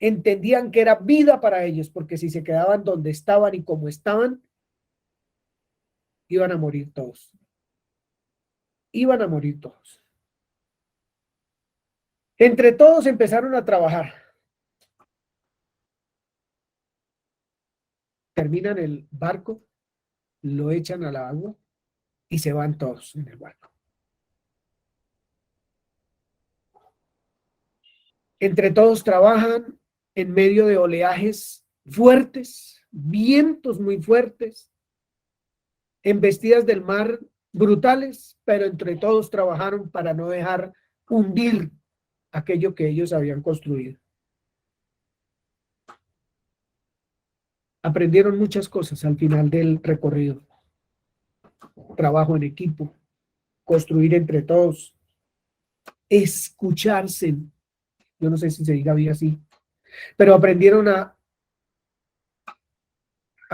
Speaker 2: entendían que era vida para ellos, porque si se quedaban donde estaban y como estaban, iban a morir todos. Iban a morir todos. Entre todos empezaron a trabajar. Terminan el barco, lo echan al agua y se van todos en el barco. Entre todos trabajan en medio de oleajes fuertes, vientos muy fuertes, embestidas del mar brutales, pero entre todos trabajaron para no dejar hundir aquello que ellos habían construido. Aprendieron muchas cosas al final del recorrido. Trabajo en equipo, construir entre todos, escucharse. Yo no sé si se diga bien así, pero aprendieron a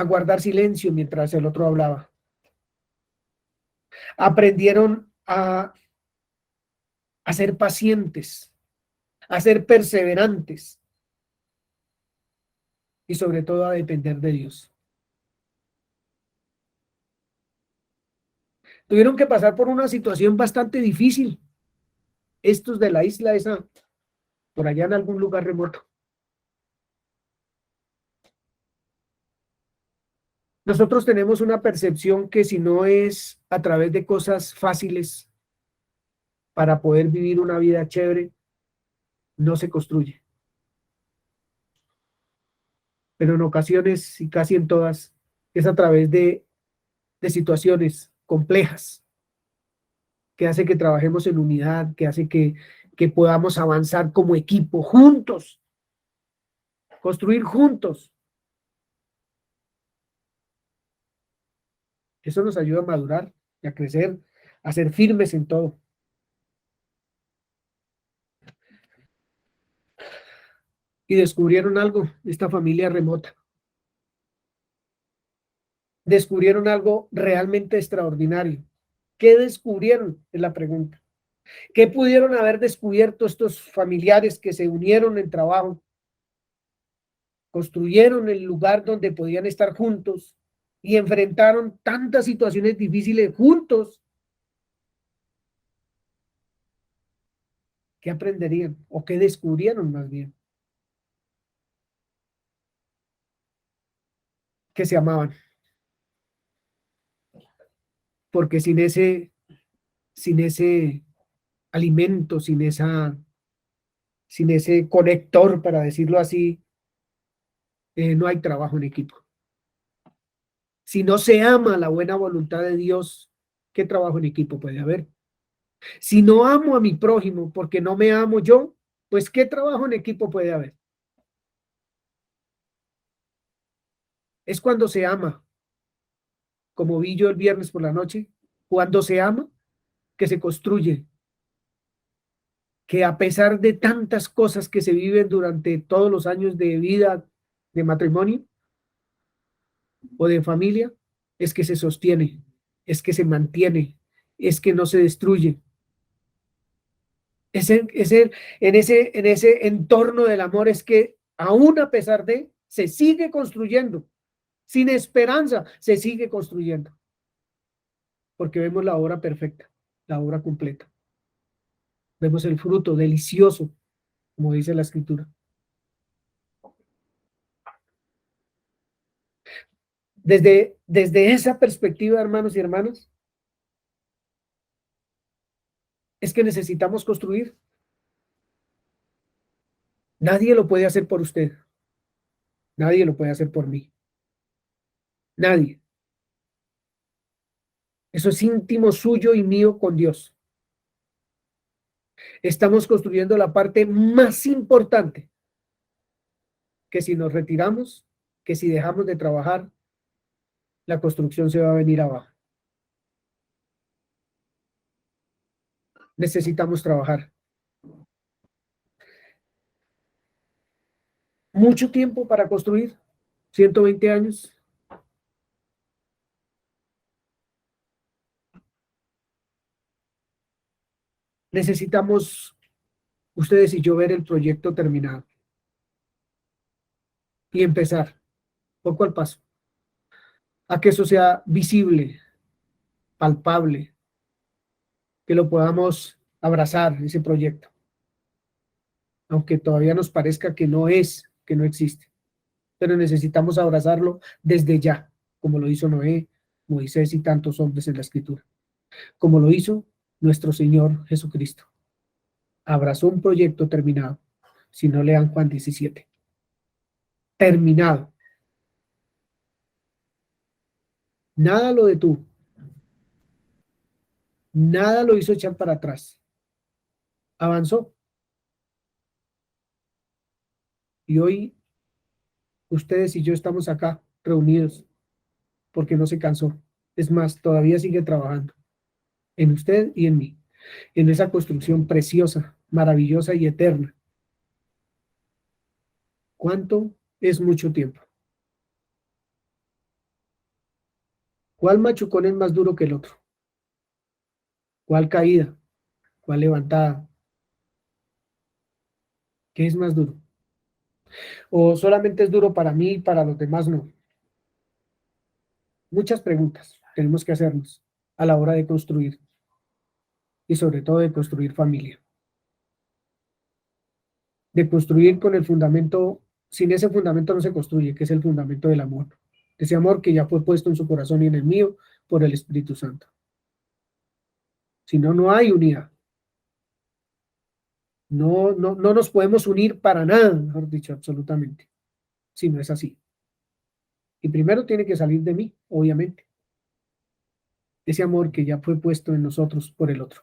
Speaker 2: guardar silencio mientras el otro hablaba. Aprendieron a ser pacientes, a ser perseverantes y sobre todo a depender de Dios. Tuvieron que pasar por una situación bastante difícil, estos de la isla esa, por allá en algún lugar remoto. Nosotros tenemos una percepción que si no es a través de cosas fáciles para poder vivir una vida chévere, no se construye. Pero en ocasiones, y casi en todas, es a través de situaciones complejas que hace que trabajemos en unidad, que hace que podamos avanzar como equipo, juntos, construir juntos. Eso nos ayuda a madurar y a crecer, a ser firmes en todo. Y descubrieron algo, esta familia remota. Descubrieron algo realmente extraordinario. ¿Qué descubrieron? Es la pregunta. ¿Qué pudieron haber descubierto estos familiares que se unieron en trabajo? Construyeron el lugar donde podían estar juntos y enfrentaron tantas situaciones difíciles juntos. ¿Qué aprenderían? ¿O qué descubrieron más bien? Que se amaban. Porque sin ese alimento, sin ese conector, para decirlo así, no hay trabajo en equipo. Si no se ama la buena voluntad de Dios, ¿qué trabajo en equipo puede haber? Si no amo a mi prójimo porque no me amo yo, pues ¿qué trabajo en equipo puede haber? Es cuando se ama, como vi yo el viernes por la noche, cuando se ama, que se construye, que a pesar de tantas cosas que se viven durante todos los años de vida, de matrimonio o de familia, es que se sostiene, es que se mantiene, es que no se destruye. En ese entorno del amor es que aún a pesar de, se sigue construyendo, sin esperanza, se sigue construyendo, porque vemos la obra perfecta, la obra completa. Vemos el fruto delicioso como dice la escritura. Desde esa perspectiva, hermanos y hermanas, es que necesitamos construir. Nadie lo puede hacer por usted. Nadie lo puede hacer por mí. Nadie. Eso es íntimo suyo y mío con Dios. Estamos construyendo la parte más importante, que si nos retiramos, que si dejamos de trabajar, la construcción se va a venir abajo. Necesitamos trabajar. Mucho tiempo para construir, 120 años. Necesitamos, ustedes y yo, ver el proyecto terminado y empezar, poco al paso, a que eso sea visible, palpable, que lo podamos abrazar, ese proyecto, aunque todavía nos parezca que no existe, pero necesitamos abrazarlo desde ya, como lo hizo Noé, Moisés y tantos hombres en la Escritura, como lo hizo nuestro Señor Jesucristo. Abrazó un proyecto terminado. Si no, lean Juan 17. Terminado. Nada lo detuvo. Nada lo hizo echar para atrás. Avanzó. Y hoy ustedes y yo estamos acá reunidos porque no se cansó. Es más, todavía sigue trabajando en usted y en mí, en esa construcción preciosa, maravillosa y eterna. ¿Cuánto es mucho tiempo? ¿Cuál machucón es más duro que el otro? ¿Cuál caída? ¿Cuál levantada? ¿Qué es más duro? ¿O solamente es duro para mí y para los demás no? Muchas preguntas tenemos que hacernos a la hora de construir y sobre todo de construir familia. De construir con el fundamento, sin ese fundamento no se construye, que es el fundamento del amor. Ese amor que ya fue puesto en su corazón y en el mío por el Espíritu Santo. Si no, no hay unidad. No nos podemos unir para nada, mejor dicho, absolutamente, si no es así. Y primero tiene que salir de mí, obviamente. Ese amor que ya fue puesto en nosotros por el otro.